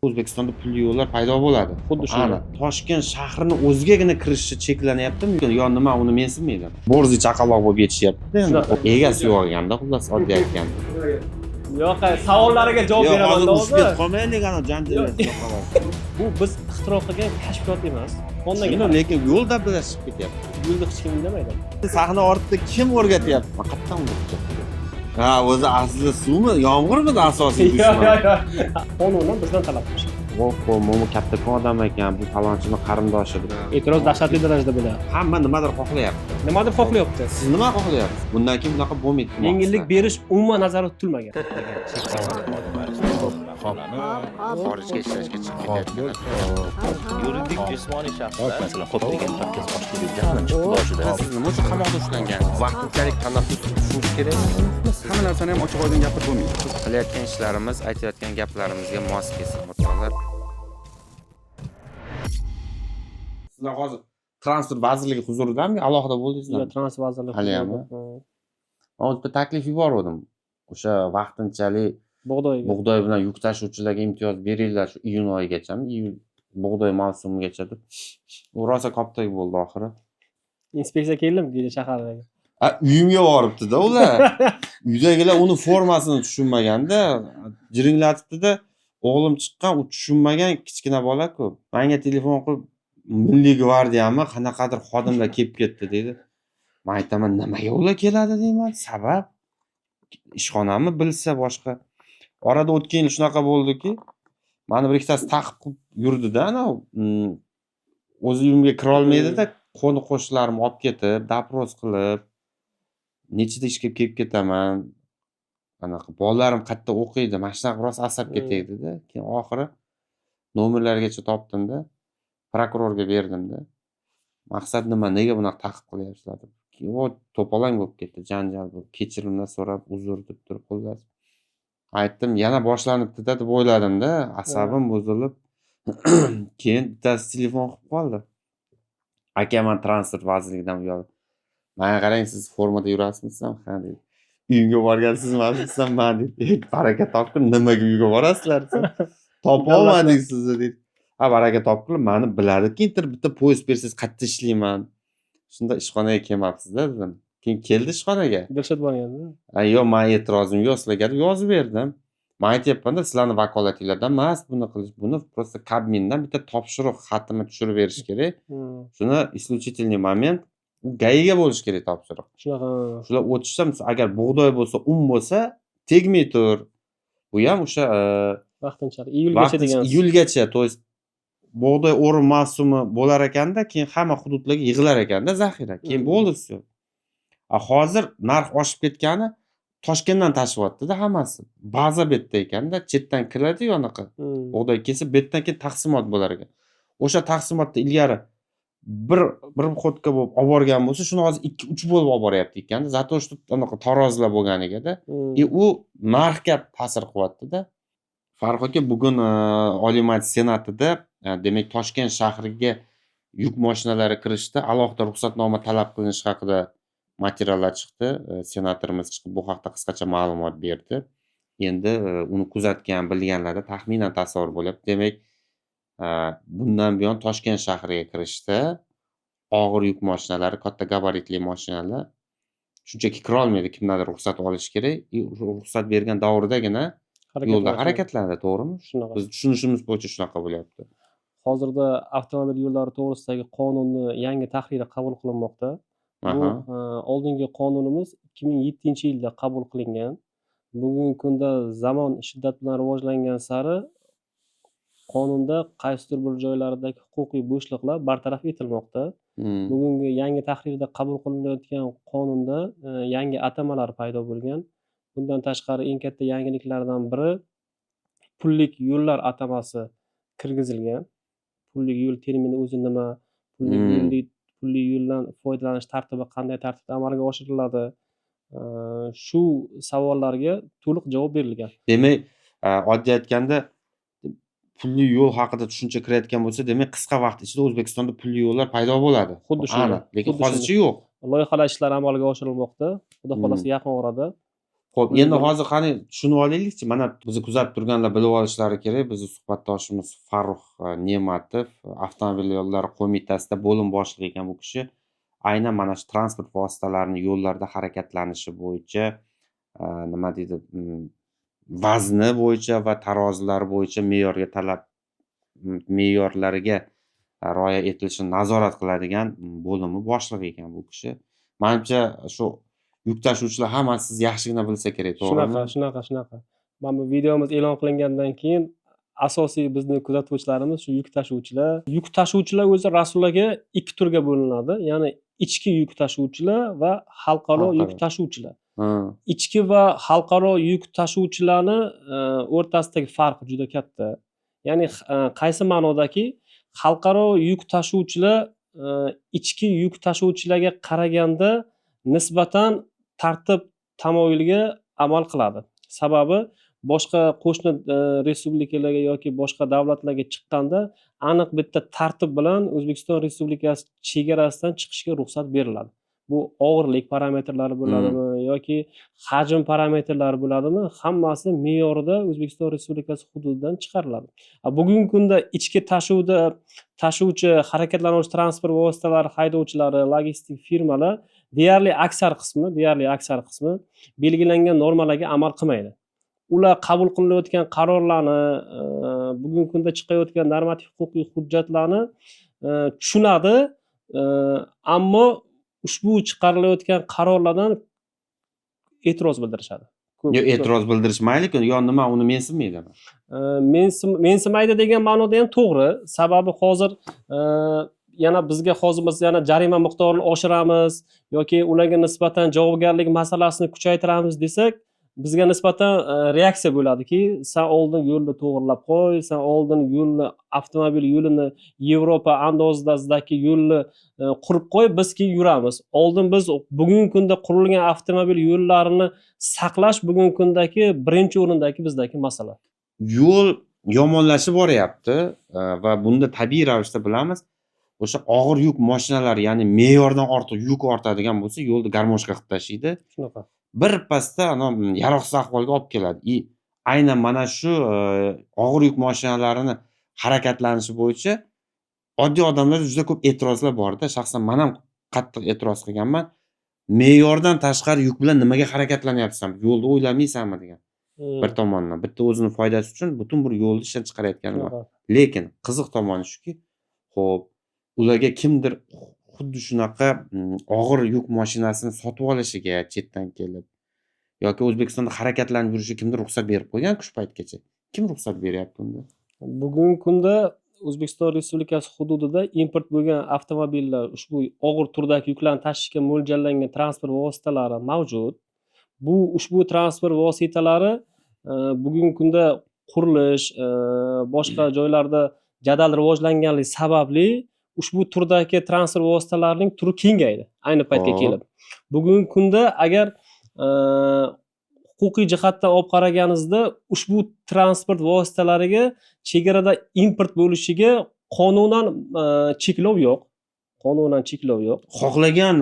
O'zbekistonda pulli yo'llar paydo bo'ladi. Xuddi shunday. Toshkent shahrining o'zigagina kirishi cheklanyaptimi? Yo nima, uni mensimayman. Borzi chaqaloq bo'lib yetishyapti. Shunaqa. Egasi yo'q olganda, xullas oddiy aytganda. Yo'q, savollariga javob beraman hozir. Qolmaylik ana janjallar. Bu biz ixtiro qilgan kashfiyot emas. Shuni lekin yo'lda birlashib ketyapti. Yo'lda hech kim indamaydi. Sahna ortida kim o'rgatyapti? Qayerdan o'rgatyapti? Ha, o'zi asli suvmi, yomg'irmidi asosiy dushman? Yo'q. Qonundan bizdan talab qilishgan. Voh, mo'mi kattakon odam ekan, bu falonchini qarindoshi deb. E'tiroz dahshatli darajada bo'lyapti. Hamma nimadir xohlayapti. Nimadir xohlayapti. Siz nima xohlayapsiz? Bundan keyin bunaqa bo'lmaydi. Yengillik berish umuman nazarda tutilmagan. Xorijga ishlashga chiqib ketayotgan. Yuridik jismoniy shaxslar, masalan, ko'plagan markaz boshlig'i jahon chiqib boshida. Siz nima uchun qamoqda ushlangansiz? Vaqtinchalik tanaffus tushunish kerak. Hamma narsani ham ochiq-oydin gapirib bo'lmaydi. Qilayotgan ishlarimiz, aytayotgan gaplarimizga mos kelsin, o'rtoqlar. Sizlar hozir transport vazirligi huzuridami, alohida bo'ldingizmi? Yo'q, transport vazirligi. Haliyammi? Men bitta taklif yubordim. O'sha vaqtinchalik bug'doy bilan yuk tashuvchilarga imtiyoz beringlar shu iyun oyigacha, iyul bug'doy mavsumigacha deb. U rosa koptok bo'ldi oxiri. Inspeksiya keldimi shahardagi? Uyimga boribdi-da ular. Uydagilar uni formasini tushunmaganda, jiringlatibdi-da, o'g'lim chiqqan, u tushunmagan kichkina bola-ku. Menga telefon qilib, Milliy gvardiyami, qanaqadir xodimlar kelib ketdi dedi. Men aytaman, nimaga ular keladi deyman, sabab ishxonamni bilsa boshqa. Orada o'tgan yil shunaqa bo'ldiki, meni bir ikkitasi taqib qilib yurdi-da, ana o'zi uyimga kira olmaydi-da, qo'ni qo'shnilarim olib ketib, dopros qilib, nechida ishga kelib ketaman. Anaqa bolalarim qayerda o'qiydi, mana shunaqa rosa asabga tegdi-da. Keyin oxiri nomerlargacha topdim-da, prokurorga berdim-da. Maqsad nima, nega bunaqa taqib qilyapsizlar deb. Keyin to'polang bo'lib ketdi, janjal bo'lib, kechirimlar so'rab, uzr deb turib xullas. Aytdim, yana boshlanibdi-da deb o'yladim-da, asabim buzilib. Keyin bittasi telefon qilib qoldi. Aka, men transport vazirligidan yo'q. Menga qarang, siz formada yurasizmi? Ha dedi. Uyimga borgansizmi? Desam, men dedi. Baraka topqin, nimaga uyga borasizlar? Topa olmadik sizni dedi. Ha, baraka topqin, meni biladi-ki, bitta poyezd bersangiz qayerda ishlayman. Shunda ishxonaga kelmabsiz-da dedim. Keyin keldi ishxonaga. Dilshod borganda. Yo'q, men e'tirozim yo'q sizlarga deb yozib berdim. Men aytyapman-da, sizlarning vakolatinglardan emas buni qilish, buni просто Kabmindan bitta topshiriq xatini tushirib berish kerak. Shuni исключительный момент GAIga bo'lish kerak topshiriq. Shunaqa. Shular o'tishsa, agar bug'doy bo'lsa, bo'lsa, tegmay tur. Bu ham o'sha Vaqtinchalik iyulgacha degan. Iyulgacha, to есть bug'doy o'rim mavsumi bo'lar ekanda, keyin hamma hududlarga yig'ilar ekanda zaxira. Keyin bo'ldi все. Hozir narx oshib ketgani Toshkentdan tashyapti-da hammasi. Baza betda ekanda, chetdan kiradi-yu anaqa. Bug'doy kesib, betdan keyin taqsimot bo'lar ekan. O'sha taqsimotda ilgari bir xotka bo'lib olib borgan bo'lsa, shuni hozir 2-3 bo'lib olib boryapti ekanda. Zato что anaqa tarozilar bo'lganiga-da. U narxga ta'sir qilyapti-da. Farq aka, bugun Oliy Majlis Senatida, demak, Toshkent shahriga yuk mashinalari kirishda alohida ruxsatnoma talab qilinishi haqida materiallar chiqdi. Senatorimiz chiqib bu haqda qisqacha ma'lumot berdi. Endi uni kuzatgan, bilganlarda taxminan tasavvur bo'lyapti. Demak, bundan buyon Toshkent shahriga kirishda og'ir yuk mashinalari, katta gabaritli mashinalar shunchaki kira olmaydi, kimlardir ruxsat olish kerak. Ruxsat bergan davridagina yo'lda harakatlanadi, to'g'rimi? Shunaqa. Biz tushunishimiz bo'yicha shunaqa bo'lyapti. Hozirda avtomobil yo'llari to'g'risidagi qonunni yangi tahriri qabul qilinmoqda. Bu oldingi qonunimiz 2007-yilda qabul qilingan. Bugungi kunda zamon shiddat bilan rivojlangan sari qonunda qaysidir bir joylardagi huquqiy bo'shliqlar bartaraf etilmoqda. Bugungi yangi tahrirda qabul qilinayotgan qonunda yangi atamalar paydo bo'lgan. Bundan tashqari eng katta yangiliklardan biri pullik yo'llar atamasi kirgizilgan. Pullik yo'l termini o'zi nima? Pulli yo'ldan foydalanish tartibi qanday tartibda amalga oshiriladi? Shu savollarga to'liq javob berilgan. Demak, oddiy aytganda, pulli yo'l haqida tushuncha kirayotgan bo'lsa, demak, qisqa vaqt ichida O'zbekistonda pulli yo'llar paydo bo'ladi. Xuddi shunday. Lekin hozircha yo'q. Loyihalash ishlari amalga oshirilmoqda. Xudo xolasa yaqin orada Xo'p, endi hozir qani tushunib olaylikchi. Mana bizni kuzatib turganlar bilib olishlari kerak. Bizni suhbatdoshimiz Farruh Ne'matov avtomobil yo'llari qo'mitasida bo'lim boshlig'i ekan bu kishi. Aynan mana shu transport vositalarini yo'llarda harakatlanishi bo'yicha nima deydi, vazni bo'yicha va tarozilari bo'yicha me'yorlariga rioya etilishini nazorat qiladigan bo'limi boshlig'i ekan bu kishi. Menimcha shu yuk tashuvchilar hammasi siz yaxshigina bilsa kerak, to'g'rimi? Shunaqa. Mana bu videomiz e'lon qilingandan keyin asosiy bizni kuzatuvchilarimiz shu yuk tashuvchilar. Yuk tashuvchilar o'zi Rasulaga 2 turga bo'linadi. Ya'ni ichki yuk tashuvchilar va xalqaro yuk tashuvchilar. Ichki va xalqaro yuk tashuvchilarni o'rtasidagi farq juda katta. Ya'ni qaysi ma'nodaki, xalqaro yuk tashuvchilar ichki yuk tashuvchilarga qaraganda nisbatan tartib tamoyilga amal qiladi. Sababi boshqa qo'shni respublikalarga yoki boshqa davlatlarga chiqqanda aniq bitta tartib bilan O'zbekiston Respublikasi chegarasidan chiqishga ruxsat beriladi. Bu og'irlik parametrlari bo'ladimi yoki hajm parametrlari bo'ladimi, hammasi me'yorida O'zbekiston Respublikasi hududidan chiqariladi. Bugungi kunda ichki tashuvchi harakatlanuvchi transport vositalari haydovchilari, logistik firmalar deyarli aksar qismi belgilangan normalarga amal qilmaydi. Ular qabul qilinayotgan qarorlarni, bugungi kunda chiqayotgan normativ huquqiy hujjatlarni tushunadi, ammo ushbu chiqarilayotgan qarorlardan e'tiroz bildirishadi. Yo'q, e'tiroz bildirishmaylik, yo nima uni mensimaydimi? Mensimaydi degan ma'noda ham to'g'ri. Sababi hozir yana bizga hozir biz yana jarima miqdorini oshiramiz yoki ularga nisbatan javobgarlik masalasini kuchaytiramiz desak, bizga nisbatan reaksiya bo'ladiki, sen oldin yo'lni to'g'rilab qo'y, sen oldin yo'lni, avtomobil yo'lini Yevropa andozidagi yo'lni qurib qo'y, biz keyin yuramiz. Oldin biz bugungi kunda qurilgan avtomobil yo'llarini saqlash bugungi kundagi birinchi o'rindagi bizdagi masala. Yo'l yomonlashib boryapti va bunda tabiiy ravishda bilamiz, o'sha og'ir yuk mashinalari, ya'ni me'yordan ortiq yuk ortadigan bo'lsa, yo'lni garmoshka qilib tashlaydi. Shunaqa. Bir pasda yaroqsiz ahvolga olib keladi. Aynan mana shu og'ir yuk mashinalarini harakatlanishi bo'yicha oddiy odamlarda juda ko'p e'tirozlar bor-da. Shaxsan men ham qattiq e'tiroz qilganman. Me'yordan tashqari yuk bilan nimaga harakatlanyapsan? Yo'lni o'ylamaysanmi degan. Bir tomondan, bitta o'zining foydasi uchun butun bir yo'lni ishdan chiqarayotgani bor. Lekin qiziq tomoni shuki, xo'p, ularga kimdir xuddi shunaqa og'ir yuk mashinasini sotib olishiga chetdan kelib yoki O'zbekistonda harakatlanib yurishiga kimdir ruxsat berib qo'ygan-ku shu paytgacha. Kim ruxsat beryapti unda? Bugungi kunda O'zbekiston Respublikasi hududida import bo'lgan avtomobillar, ushbu og'ir turdagi yuklarni tashishga mo'ljallangan transport vositalari mavjud. Ushbu transport vositalari bugungi kunda qurilish, boshqa joylarda jadal rivojlanganligi sababli ushbu turdagi transport vositalarining turi kengaydi ayni paytga kelib. Bugungi kunda agar huquqiy jihatdan olib qaraganingizda ushbu transport vositalariga chegarada import bo'lishiga qonunan cheklov yo'q. Xohlagan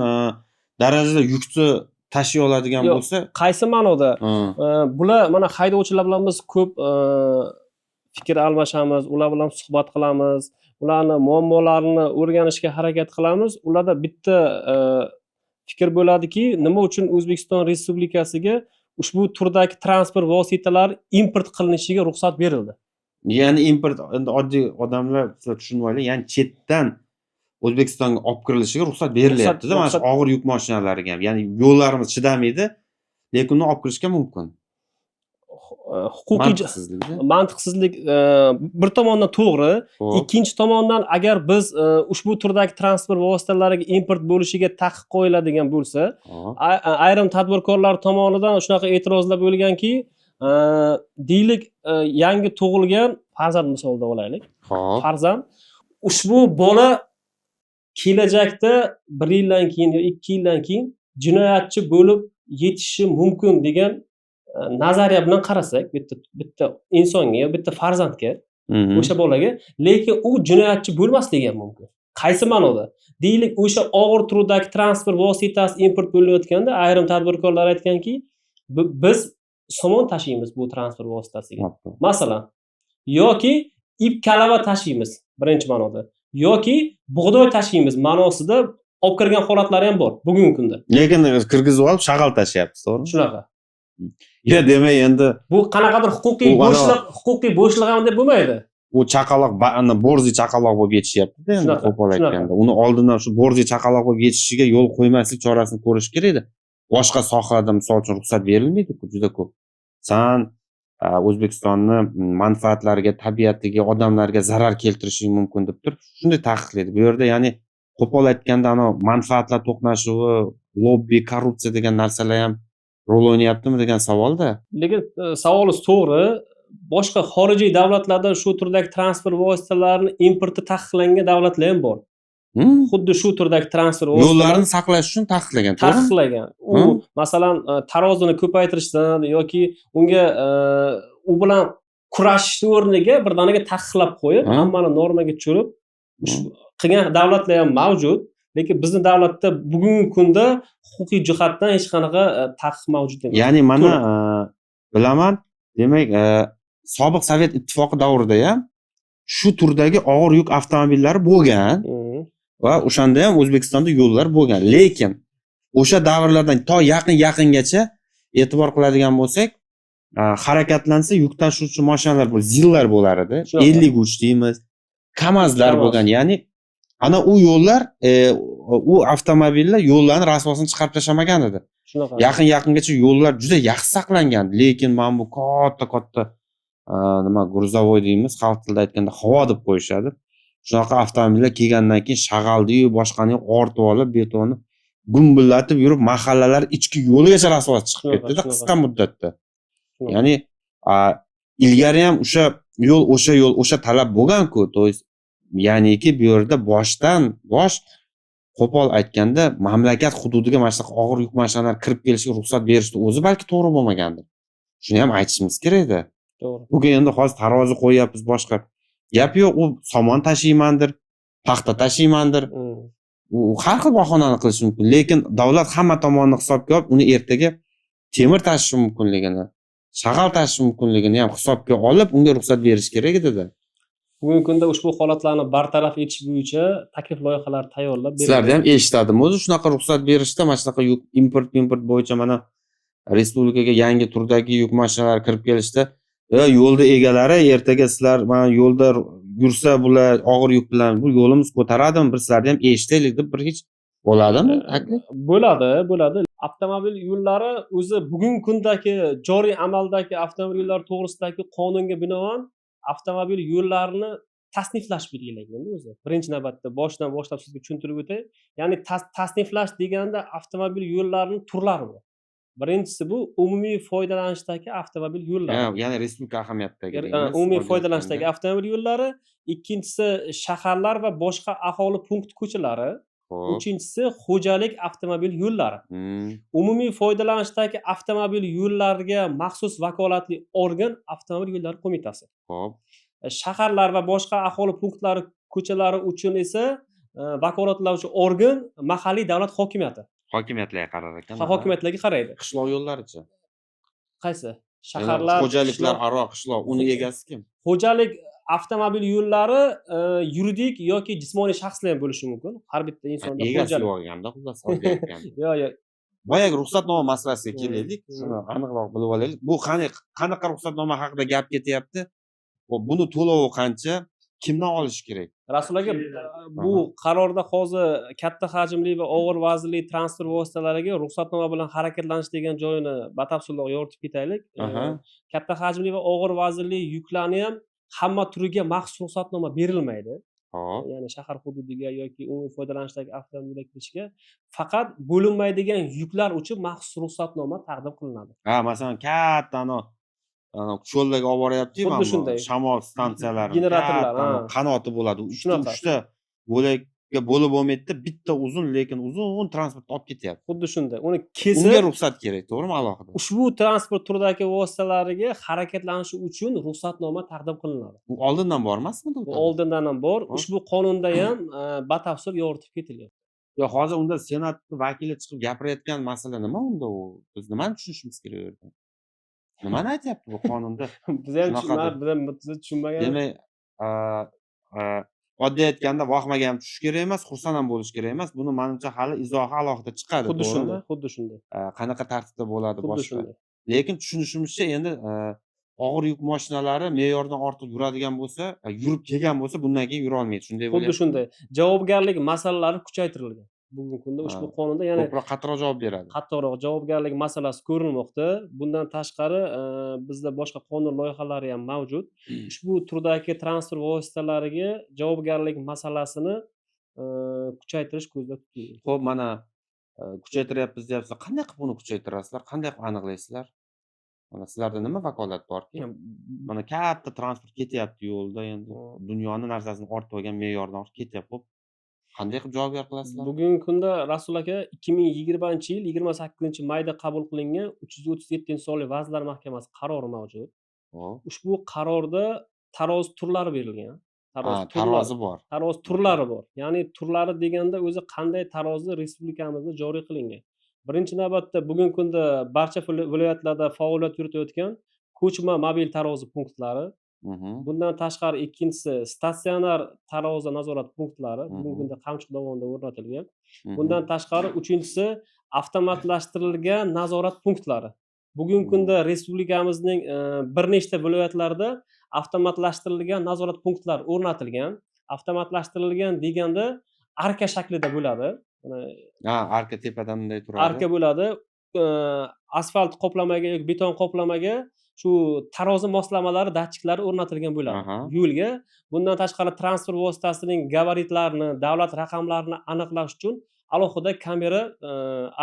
darajada yukni tashiy oladigan bo'lsa, qaysi ma'noda? Bular mana haydovchilar bilan biz ko'p fikr almashamiz, ular bilan suhbat qilamiz, ularni muammolarini o'rganishga harakat qilamiz. Ularda bitta fikr bo'ladiki, nima uchun O'zbekiston Respublikasiga ushbu turdagi transport vositalari import qilinishiga ruxsat berildi? Ya'ni import, endi oddiy odamlar tushunib oling, ya'ni chetdan O'zbekistonga olib kirilishiga ruxsat berilyapti-da, mana shu og'ir yuk mashinalariga ham. Ya'ni yo'llarimiz chidamaydi, lekin uni olib kirishga mumkin. Huquqiy mantiqsizlik bir tomondan to'g'ri, ikkinchi tomondan agar biz ushbu turdagi transport vositalariga import bo'lishiga taqiq qo'yiladigan bo'lsa, ayrim tadbirkorlar tomonidan shunaqa e'tirozlar bo'lganki, deylik yangi tug'ilgan farzand misolida olaylik. Farzand ushbu bola kelajakda 1 yildan keyin yoki 2 yildan keyin jinoyatchi bo'lib yetishi mumkin degan nazariya bilan qarasak, bitta insonga, bitta farzandga, o'sha bolaga, lekin u jinoyatchi bo'lmasligi ham mumkin. Qaysi ma'noda? Deylik, o'sha og'ir turdagi transport vositasi import bo'layotganda ayrim tadbirkorlar aytganki, Biz somon tashiymiz bu transport vositasiga. Bo'pti. Masalan, yoki ip kalava tashiymiz birinchi ma'noda. Yoki bug'doy tashiymiz ma'nosida olib kirgan holatlari ham bor bugungi kunda. Lekin kirgizib olib shag'al tashyapsiz, to'g'rimi? Shunaqa. Ya demak endi Bu qanaqadir huquqiy U ana- bo'shliq ham deb bo'lmaydi. u chaqaloq ana borzi chaqaloq bo'lib yetishyapti-da endi Shunaqa, qo'pol shunaqa. aytganda. Uni oldindan shu borzi chaqaloq bo'lib yetishishiga yo'l qo'ymaslik chorasini ko'rish kerak edi. Boshqa sohada misol uchun ruxsat berilmaydi-ku juda ko'p. San O'zbekistonni manfaatlariga, tabiatiga, odamlarga zarar keltirishing mumkin deb turib shunday taqiqlaydi. Bu yerda ya'ni qo'pol aytganda manfaatlar to'qnashuvi, lobbi, korrupsiya degan narsalar ham rol o'ynayaptimi degan savolda. Lekin savolingiz to'g'ri. Boshqa xorijiy davlatlardan shu turdagi transport vositalarini importi taqiqlangan davlatlar ham bor. Xuddi shu turdagi transport Yo'llarni saqlash uchun taqiqlagan, to'g'rimi? taqiqlagan. U masalan tarozini ko'paytirishdan yoki unga u bilan kurashishni o'rniga birdaniga taqiqlab qo'yib, hammani normaga tushirib qilgan davlatlar ham mavjud. Lekin bizning davlatda bugungi kunda huquqiy jihatdan hech qanaqa taqiq mavjud emas. Ya'ni mana bilaman, demak, sobiq Sovet ittifoqi davrida ham shu turdagi og'ir yuk avtomobillari bo'lgan va o'shanda ham O'zbekistonda yo'llar bo'lgan. Lekin o'sha davrlardan to yaqingacha e'tibor qiladigan bo'lsak, harakatlansa yuk tashuvchi mashinalar zillar bo'lar edi. 50 uch deymiz, Kamazlar bo'lgan. Ya'ni ana u yo'llar, u avtomobillar yo'llarni rasvosini chiqarib tashlamagan edi. Shunaqa. Yaqingacha yo'llar juda yaxshi saqlangan. Lekin mana bu katta nima gruzovoy deymiz, xalq tilida aytganda havo deb qo'yishadi. Shunaqa avtomobillar kelgandan keyin shag'aldi-yu, boshqani ortib olib, betonni gumbillatib yurib, mahallalar ichki yo'ligacha rasvos chiqib ketdi-da qisqa muddatda. Ya'ni ilgari ham o'sha talab bo'lgan-ku. To есть ya'niki bu yerda boshdan bosh qo'pol aytganda mamlakat hududiga mana shunaqa og'ir yuk mashinalar kirib kelishiga ruxsat berishni o'zi balki to'g'ri bo'lmagandir. Shuni ham aytishimiz kerak-da. To'g'ri. Bugun endi hozir tarozi qo'yapmiz boshqa. Gap yo'q, u somon tashiymandir, paxta tashiymandir. U har xil bahonani qilish mumkin, lekin davlat hamma tomonni hisobga olib, uni ertaga temir tashishi mumkinligini, shag'al tashishi mumkinligini ham hisobga olib, unga ruxsat berish kerak edi-da. Bugungi kunda ushbu holatlarni bartaraf etish bo'yicha taklif loyihalari tayyorlab berildi. Sizlarda ham eshitdim. O'zi shunaqa ruxsat berishda, mana shunaqa yuk import bo'yicha mana respublikaga yangi turdagi yuk mashinalari kirib kelishda, yo'lda egalari ertaga sizlar mana yo'lda yursa bular og'ir yuk bilan bu yo'limiz ko'taradimi, bir sizlarni ham eshitaylik deb bir hech bo'ladimi taklif? Bo'ladi. Avtomobil yo'llari o'zi bugungi kundagi joriy amaldagi avtomobil yo'llari to'g'risidagi qonunga binoan avtomobil yo'llarini tasniflash belgilangan o'zi. Birinchi navbatda boshidan boshlab sizga tushuntirib o'tay. Ya'ni tasniflash deganda avtomobil yo'llarining turlari bor. Birinchisi bu umumiy foydalanishdagi avtomobil yo'llari. Ya'ni respublika ahamiyatidagi. Umumiy foydalanishdagi avtomobil yo'llari, ikkinchisi shaharlar va boshqa aholi punkt ko'chalari, uchinchisi xo'jalik avtomobil yo'llari. Umumiy foydalanishdagi avtomobil yo'llariga maxsus vakolatli organ Avtomobil yo'llari qo'mitasi. Xo'p. Shaharlar va boshqa aholi punktlari ko'chalari uchun esa vakolatlovchi organ mahalliy davlat hokimiyati. Hokimiyatlarga qarar ekan. Hokimiyatlarga qaraydi. Qishloq yo'llarichi? Qaysi? Shaharlar, xo'jaliklar aro qishloq, uni egasi kim? Xo'jalik avtomobil yo'llari yuridik yoki jismoniy shaxslar ham bo'lishi mumkin. Har bitta insonda egasi bo'lganda, xullas aytganda. Yo'q. Boyagi ruxsatnoma masalasiga kelaylik, shuni aniqroq bilib olaylik. Bu qanaqa ruxsatnoma haqida gap ketyapti? Buni to'lovi qancha? Kimdan olish kerak? Rasul aka, bu qarorda hozir katta hajmli va og'ir vaznli transport vositalariga ruxsatnoma bilan harakatlanish degan joyini batafsilroq yoritib ketaylik. Katta hajmli va og'ir vaznli yuklarni ham hamma turiga maxsus ruxsatnoma berilmaydi. Ya'ni shahar hududiga yoki umumiy foydalanishdagi avtomobilga kirishga faqat bo'linmaydigan yuklar uchun maxsus ruxsatnoma taqdim qilinadi. Masalan, katta cho'llarga olib boryapti-ku, Xuddi shunday. Shamol stansiyalari, generatorlar, qanoti bo'ladi. 3ta bo'lakga bo'lib bo'lmaydi, bitta uzun, lekin uzun transport olib ketyapti. Xuddi shunday. Uni kesib, unga ruxsat kerak, to'g'rimi, alohida? Ushbu transport turidagi vositalariga harakatlanishi uchun ruxsatnoma taqdim qilinadi. U oldindan bor emasmi? Bu oldindan ham bor. Ushbu qonunda ham batafsil yoritib ketilyapti. Yo, hozir unda senat vakili chiqib gapirayotgan masala nima unda u? Biz nimani tushunishimiz kerak u yerda? Nimani aytyapti bu qonunda? Biz ham Shunaqadir. biz ham tushunmagan. Demak, a a oddiy aytganda vahmaga ham tushish kerak emas, xursand ham bo'lish kerak emas. Buni menimcha hali izohi alohida chiqadi, Xuddi to'g'rimi? shunday, xuddi shunday. Qanaqa tartibda bo'ladi Xuddi boshqa. shunday. Lekin tushunishimizcha endi og'ir yuk mashinalari me'yordan ortiq yuradigan bo'lsa, yurib kelgan bo'lsa, bundan keyin yura olmaydi. Shunday Xuddi bo'lyapti. shunday. Javobgarlik masalalari kuchaytirilgan. Bugungi kunda ushbu qonunda yana Ko'proq qattiqroq javob beradi. qattiqroq javobgarlik masalasi ko'rilmoqda. Bundan tashqari, bizda boshqa qonun loyihalari ham mavjud. Ushbu turdagi transport vositalariga javobgarlik masalasini kuchaytirish ko'zda tutilgan. Xo'p, mana kuchaytiryapmiz deyapsizlar. Qanday qilib buni kuchaytirasizlar? Qanday qilib aniqlaysizlar? Mana sizlarda nima vakolat borki? Mana katta transport ketyapti yo'lda endi. Dunyoni narsasini ortib olgan me'yordan ortib ketyapti. Xo'p, qanday qilib javobgar qilasizlar? Bugungi kunda Rasul aka 2020-yil 28-mayda qabul qilingan 337-sonli Vazirlar Mahkamasi qarori mavjud. Xo'p. Ushbu qarorda taroz turlari berilgan. Tarozi bor. Taroz turlari bor. Ya'ni turlari deganda o'zi qanday tarozi respublikamizda joriy qilingan. Birinchi navbatda bugungi kunda barcha viloyatlarda faoliyat yuritayotgan ko'chma mobil tarozi punktlari. Bundan tashqari ikkinchisi statsionar tarozi nazorat punktlari bugungi kunda Qamchiq dovonida o'rnatilgan. Bundan tashqari uchinchisi avtomatlashtirilgan nazorat punktlari. Bugungi kunda respublikamizning bir nechta viloyatlarida avtomatlashtirilgan nazorat punktlari o'rnatilgan. Avtomatlashtirilgan deganda arka shaklida bo'ladi. Arka tepadan bunday turadi. Arka bo'ladi. Asfalt qoplamaga yoki beton qoplamaga shu tarozi moslamalari datchiklari o'rnatilgan bo'ladi yo'lga. Bundan tashqari transport vositasining gabaritlarini, davlat raqamlarini aniqlash uchun alohida kamera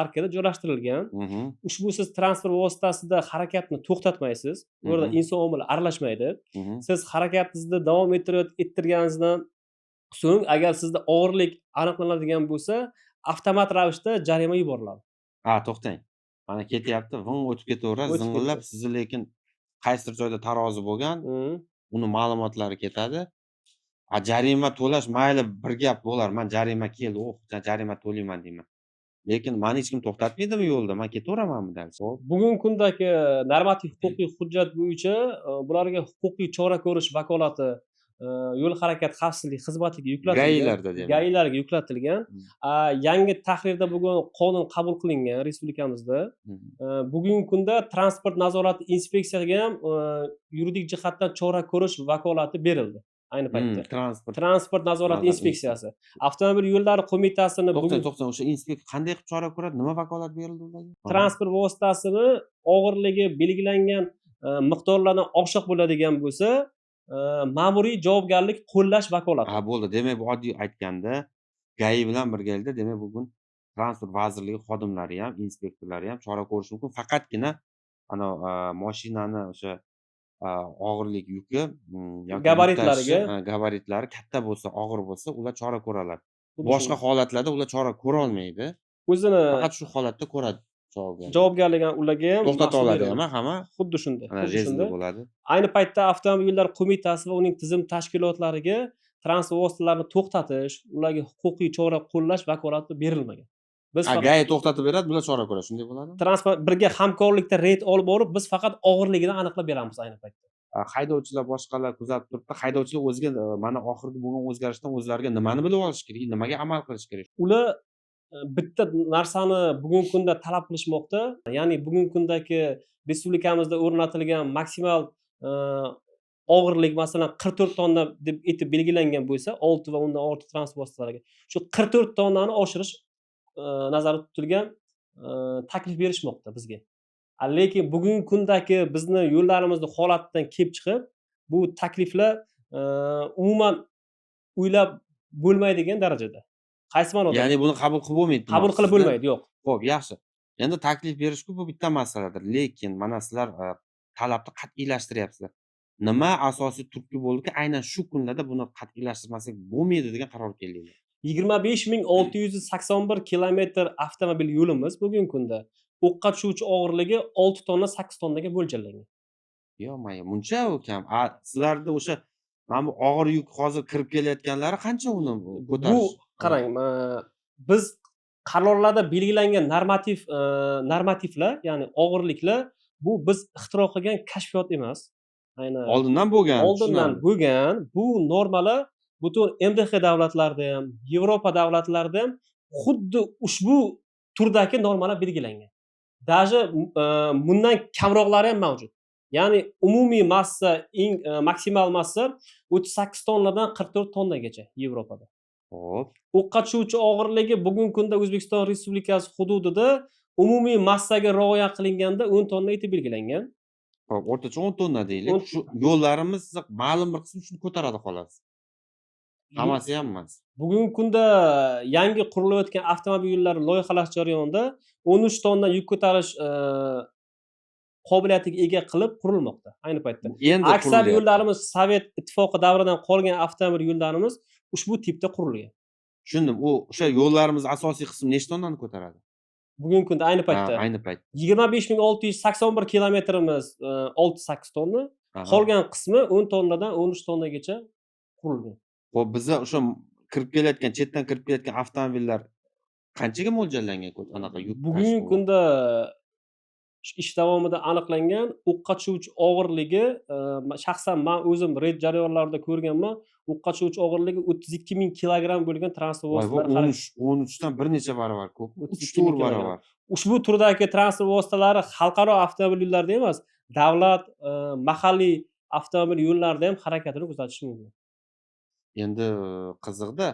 arkada joylashtirilgan. Ushbu siz transport vositasida harakatni to'xtatmaysiz. Bu yerda inson omili aralashmaydi. Siz harakatingizni davom ettirganingizdan so'ng agar sizda og'irlik aniqlanadigan bo'lsa, avtomat ravishda jarima yuboriladi. To'xtang. Mana ketyapti, ving o'tib ketaveradi, zing'illab sizni lekin qaysidir joyda tarozi bo'lgan, uni ma'lumotlari ketadi. Jarima to'lash mayli bir gap bo'lar. Men jarima keldi, jarima to'layman deyman. Lekin meni hech kim to'xtatmaydimi yo'lda? Men ketaveramanmi dalsa? Bugungi kundagi normativ huquqiy hujjat bo'yicha bularga huquqiy chora ko'rish vakolati yo'l harakat xavfsizligi xizmatiga yuklatilgan. GAIlarga yuklatilgan. Yangi tahrirda bugun qonun qabul qilingan respublikamizda. Bugungi kunda transport nazorati inspeksiyasiga ham yuridik jihatdan chora ko'rish vakolati berildi. Ayni paytda. Transport nazorati inspeksiyasi. Avtomobil yo'llari qo'mitasini to'xtang, o'sha inspeksiya qanday qilib chora ko'radi? Nima vakolat berildi ularga? Transport vositasini og'irligi belgilangan miqdorlardan oshiq bo'ladigan bo'lsa, ma'muriy javobgarlik qo'llash vakolati. Bo'ldi. Demak, bu oddiy aytganda GAI bilan birgalikda demak bugun transport vazirligi xodimlari ham, inspektorlari ham chora ko'rishi mumkin. Faqatgina ana mashinani o'sha og'irlik yuki yoki gabaritlari katta bo'lsa, og'ir bo'lsa, ular chora ko'raladi. Boshqa holatlarda ular chora ko'ra olmaydi. O'zini faqat shu holatda ko'radi javobgarligini ularga ham to'xtata oladi hamma. Xuddi shunday. Rejimda bo'ladi. Ayni paytda avtomobil yo'llari qo'mitasi va uning tizim tashkilotlariga transport vositalarini to'xtatish, ularga huquqiy chora qo'llash vakolati berilmagan. Biz GAI to'xtatib beradi, bular chora ko'radi, shunday bo'ladi. Transport birga hamkorlikda reyd olib borib, biz faqat og'irligini aniqlab beramiz ayni paytda. Haydovchilar boshqalar kuzatib turibdi. Haydovchilar o'ziga mana oxirgi bo'lgan o'zgarishdan o'zlariga nimani bilib olish kerak, nimaga amal qilish kerak? Ular bitta narsani bugungi kunda talab qilishmoqda. Ya'ni bugungi kundagi respublikamizda o'rnatilgan maksimal og'irlik masalan 44 tonna deb etib belgilangan bo'lsa, 6 va undan ortiq transport vositalariga shu 44 tonnani oshirish nazarda tutilgan taklif berishmoqda bizga. Lekin bugungi kundagi bizni yo'llarimizni holatidan kelib chiqib, bu takliflar umuman o'ylab bo'lmaydigan darajada. Qaysi ma'noda? Ya'ni buni qabul qilib bo'lmaydi. Qabul qilib bo'lmaydi, yo'q. Xo'p, yaxshi. Endi taklif berishku bu bitta masaladir. Lekin mana sizlar talabni qat'iylashtiryapsizlar. Nima asosiy turtki bo'ldiki, aynan shu kunlarda buni qat'iylashtirmasak bo'lmaydi degan qaror keldinglar. 25.681 kilometr avtomobil yo'limiz bugungi kunda o'qqa tushuvchi og'irligi 6 tonna 8 tonnaga mo'ljallangan. Yo'q, muncha u kam. Sizlarda o'sha mana bu og'ir yuk hozir kirib kelayotganlari qancha uni ko'tarish? Bu qarang, biz qarorlarda belgilangan normativlar, ya'ni og'irliklar bu biz ixtiro qilgan kashfiyot emas. Aynan Oldindan bo'lgan. oldindan tushunarli. bo'lgan bu normalar butun MDH davlatlarida ham, Yevropa davlatlarida ham xuddi ushbu turdagi normalar belgilangan. Даже bundan kamroqlari ham mavjud. Ya'ni umumiy massa maksimal massa 38 tonnadan 44 tonnagacha Yevropada. Xo'p. O'qqa tushuvchi og'irligi bugungi kunda O'zbekiston Respublikasi hududida umumiy massaga rioya qilinganda 10 tonna etib belgilangan. Xo'p, o'rtacha 10 tonna deylik. 10 Shu yo'llarimiz ma'lum bir qismi shuni ko'taradi xolos. Hammasi ham emas. Bugungi kunda yangi qurilayotgan avtomobil yo'llari loyihalash jarayonida 13 tonna yuk ko'tarish qobiliyatiga ega qilib qurilmoqda ayni paytda. Endi Aksar qurilyapti. yo'llarimiz Sovet ittifoqi davridan qolgan avtomobil yo'llarimiz ushbu tipda qurilgan. Tushundim. O'sha yo'llarimiz asosiy qismi nechta tonnani ko'taradi? Bugungi kunda ayni paytda Ha, ayni paytda. 25681 kilometrimiz 6-8 tonna, Aha. qolgan qismi 10 tonnadan 13 tonnagacha qurilgan. Xo'p, bizda o'sha kirib kelayotgan, chetdan kirib kelayotgan avtomobillar qanchaga mo'ljallangan anaqa yuk Bugungi tashish? kunda ish davomida aniqlangan o'qqa tushuvchi og'irligi shaxsan men o'zim reyd jarayonlarida ko'rganman. O'qqa tushuvchi og'irligi 32 ming kilogramm bo'lgan transport Voy, bu vositalari 13 dan bir necha barobar ko'p. 32 3-4 ming barobar. ushbu turdagi transport vositalari xalqaro avtomobil yo'llarida emas, davlat mahalliy avtomobil yo'llarida ham harakatini kuzatish mumkin. Endi qiziqda.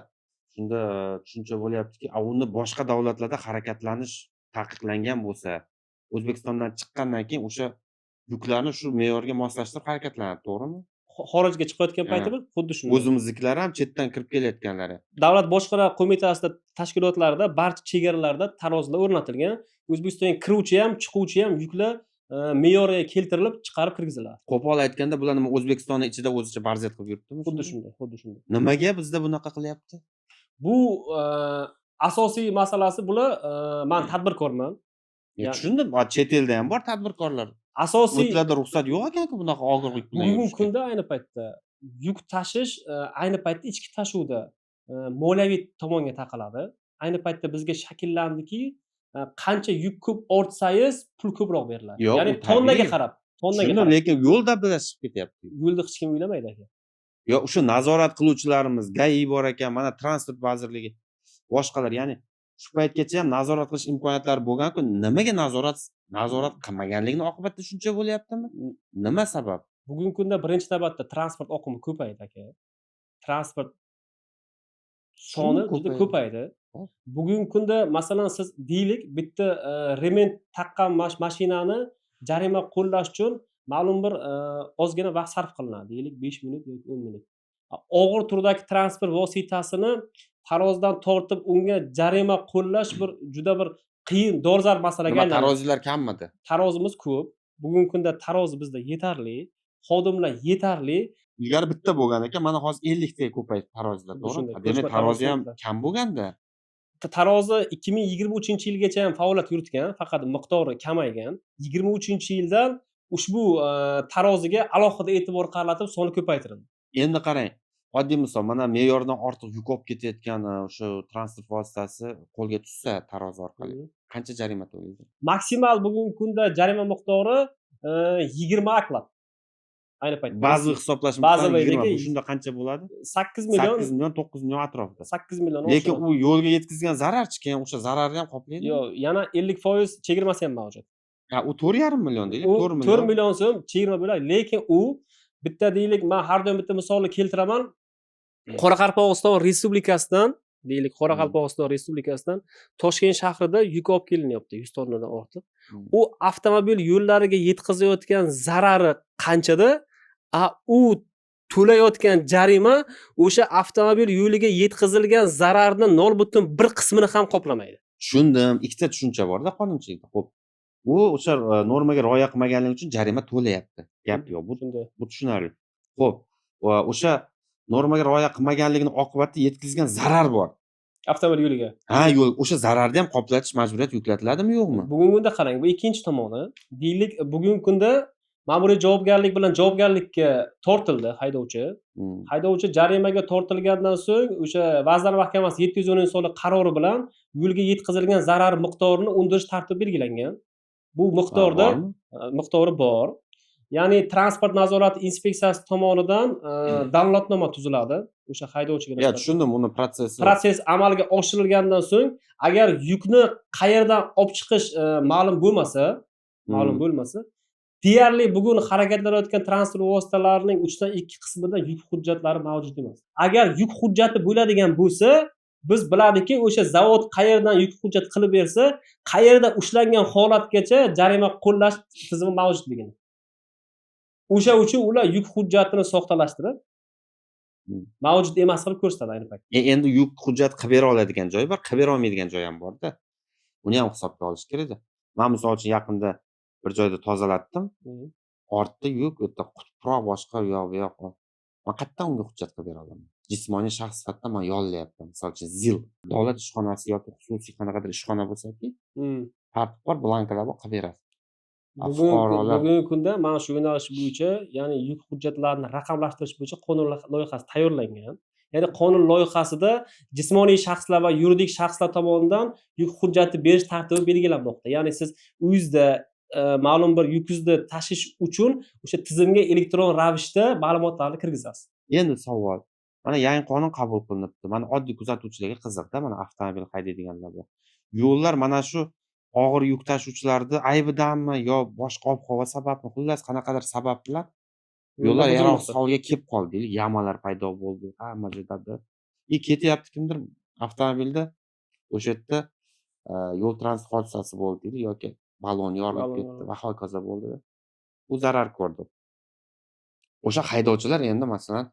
Shunda tushuncha bo'lyaptiki, uni boshqa davlatlarda harakatlanish taqiqlangan bo'lsa, O'zbekistondan chiqqandan keyin o'sha yuklarni shu me'yorga moslashtirib harakatlanadi, to'g'rimi? Xorijga chiqayotgan Ha. paytimi xuddi shunday. O'zimiznikilar ham chetdan kirib kelayotganlari. Davlat bojxona qo'mitasida tashkilotlarida barcha chegaralarda tarozilar o'rnatilgan. O'zbekistonga kiruvchi ham, chiquvchi ham yuklar me'yoriga keltirilib chiqarib kirgiziladi. Qo'pol aytganda bular nima O'zbekistonning ichida o'zicha barziyat qilib yuribdimi? Xuddi shunday, xuddi shunday. Nimaga bizda bunaqa qilyapti? Bu asosiy masalasi bular men tadbirkorman. Ya tushundim. Chet elda ham bor tadbirkorlar. Asosiy O'tlarda ruxsat yo'q ekan-ku bunaqa og'ir yuk bilan bugungi yurishga. kunda ayni paytda yuk tashish ayni paytda ichki tashuvda moliyaviy tomonga taqaladi. Ayni paytda bizga shakllandiki, qancha yuk ko'p ortsangiz pul ko'proq beriladi. Yo'q, Ya'ni u tonnaga tabiiy. qarab, tonnaga Shunda qarab. lekin yo'lda birlashib ketyapti. Yo'lda hech kim o'ylamaydi aka. Yo, o'sha nazorat qiluvchilarimiz, GAI bor ekan, mana transport vazirligi, boshqalar, ya'ni shu paytgacha ham nazorat qilish imkoniyatlari bo'lgan-ku, nimaga nazorat qilmaganligining oqibatida shuncha bo'lyaptimi? Nima sabab? Bugungi kunda birinchi navbatda transport oqimi ko'paydi aka. Transport soni juda ko'paydi. Bugungi kunda masalan siz deylik bitta remont taqqan mashinani jarima qo'llash uchun ma'lum bir ozgina vaqt sarf qilinadi. Deylik 5 minut yoki 10 minut. Og'ir turdagi transport vositasini tarozidan tortib unga jarima qo'llash bir juda bir qiyin, dolzarb masalaga Nima aylanadi. tarozilar kammidi? Tarozimiz ko'p. Bugungi kunda tarozi bizda yetarli, xodimlar yetarli. Ilgari bitta bo'lgan ekan, mana hozir 50 taga ko'paydi tarozilar, Shunday, to'g'rimi? Demak, ko'chma tarozi ham tarozi kam bo'lganda. Tarozi 2023-yilgacha ham faoliyat yuritgan, faqat miqdori kamaygan. 23-yildan ushbu taroziga alohida e'tibor qaratib soni ko'paytirildi. Endi qarang, oddiy misol, mana me'yordan ortiq yuk olib ketayotgan o'sha transport vositasi qo'lga tushsa tarozi orqali qancha jarima to'laydi? Maksimal bugungi kunda jarima miqdori 20 oklad. Ayni paytda. Bazaviy hisoblash Bazaviy miqdori 20. ligi Bu shunda qancha bo'ladi? 8 million, 8 million, 9 million atrofida. 8 million. Lekin u yo'lga yetkazgan zararchi, keyin o'sha zararni ham qoplaydi. Yo'q, yana 50% chegirmasi ham mavjud. Ha, u 4,5 million deylik, U 4 million. 4 million so'm chegirma bo'ladi, lekin u bitta deylik, men har doim bitta misolni keltiraman. Qoraqalpog'iston Respublikasidan, deylik, Qoraqalpog'iston Respublikasidan Toshkent shahrida yuk olib kelinyapti 100 tonnadan ortiq. U avtomobil yo'llariga yetkazayotgan zarari qanchada? U to'layotgan jarima o'sha avtomobil yo'liga yetkazilgan zararni 0,1 qismini ham qoplamaydi. Tushundim. Ikkita tushuncha bor-da qonunchilikda. Xo'p. U o'sha normaga rioya qilmaganligi uchun jarima to'layapti. Gap yo'q. Bu tushunarli. Xo'p, o'sha normaga rioya qilmaganligining oqibatida yetkazilgan zarar bor. Avtomobil yo'liga. Ha, yo'q, o'sha zararni ham qoplatish majburiyati yuklatiladimi, yo'qmi? Bugungi kunda qarang, bu ikkinchi tomoni. Deylik, bugungi kunda ma'muriy javobgarlik bilan javobgarlikka tortildi haydovchi. Hmm. Haydovchi jarimaga tortilgandan so'ng o'sha Vazirlar Mahkamasi 710 qarori bilan yo'lga yetkazilgan zarar miqdorini undirish tartibi belgilangan. Bu miqdorda bormi? miqdori bor. Ya'ni transport nazorati inspeksiyasi tomonidan dalolatnoma tuziladi o'sha haydovchiga Ya nisbatan. tushundim, uni protsessi. Proses amalga oshirilgandan so'ng agar yukni qayerdan olib chiqish ma'lum bo'lmasa, deyarli bugun harakatlanayotgan transport vositalarining 3dan 2 qismida yuk hujjatlari mavjud emas. Agar yuk hujjati bo'ladigan bo'lsa, biz biladiki, o'sha zavod qayerdan yuk hujjat qilib bersa, qayerda ushlangan holatgacha jarima qo'llash tizimi mavjudligini. O'sha uchun ular yuk hujjatini soxtalashtirib, mavjud emas qilib ko'rsatadi ayni paytda. Endi yuk hujjat qilib bera oladigan joyi bor, qilib bera olmaydigan joyi ham bor-da. Uni ham hisobga olish kerak-da. Men misol uchun yaqinda bir joyda tozalatdim. Ortda yuk o'ta qutbiroq boshqa u yoq bu yoq. Men qayerdan unga hujjat qilib bera olaman? Jismoniy shaxs sifatida men yollayapman. Misol uchun ZIL davlat ishxonasi yoki xususiy qanaqadir ishxona bo'lsa-ki, tartib bor, blankalar bor, qilib beradi. Bugungi kunda mana shu yo'nalish bo'yicha, ya'ni yuk hujjatlarini raqamlashtirish bo'yicha qonun loyihasi tayyorlangan. Ya'ni qonun loyihasida jismoniy shaxslar va yuridik shaxslar tomonidan yuk hujjati berish tartibi belgilanmoqda. Ya'ni siz uyingizda ma'lum bir yukingizni tashish uchun o'sha tizimga elektron ravishda ma'lumotlarni kirgizasiz. Endi savol. Mana yangi qonun qabul qilinibdi. Mana oddiy kuzatuvchilarga qiziqda, mana avtomobil haydaydiganlarga. Yo'llar mana shu og'ir yuk tashuvchilarni aybidanmi yo boshqa ob-havo sababmi, xullas qanaqadir sabab bilan yo'llar yaroqsiz holga kelib qoldi. Yamalar paydo bo'ldi, hamma joyda. Ketyapti kimdir avtomobilda o'sha yerda yo'l transport hodisasi bo'ldi yoki balon yorilib ketdi va hokazo bo'ldi. U zarar ko'rdi. O'sha haydovchilar endi masalan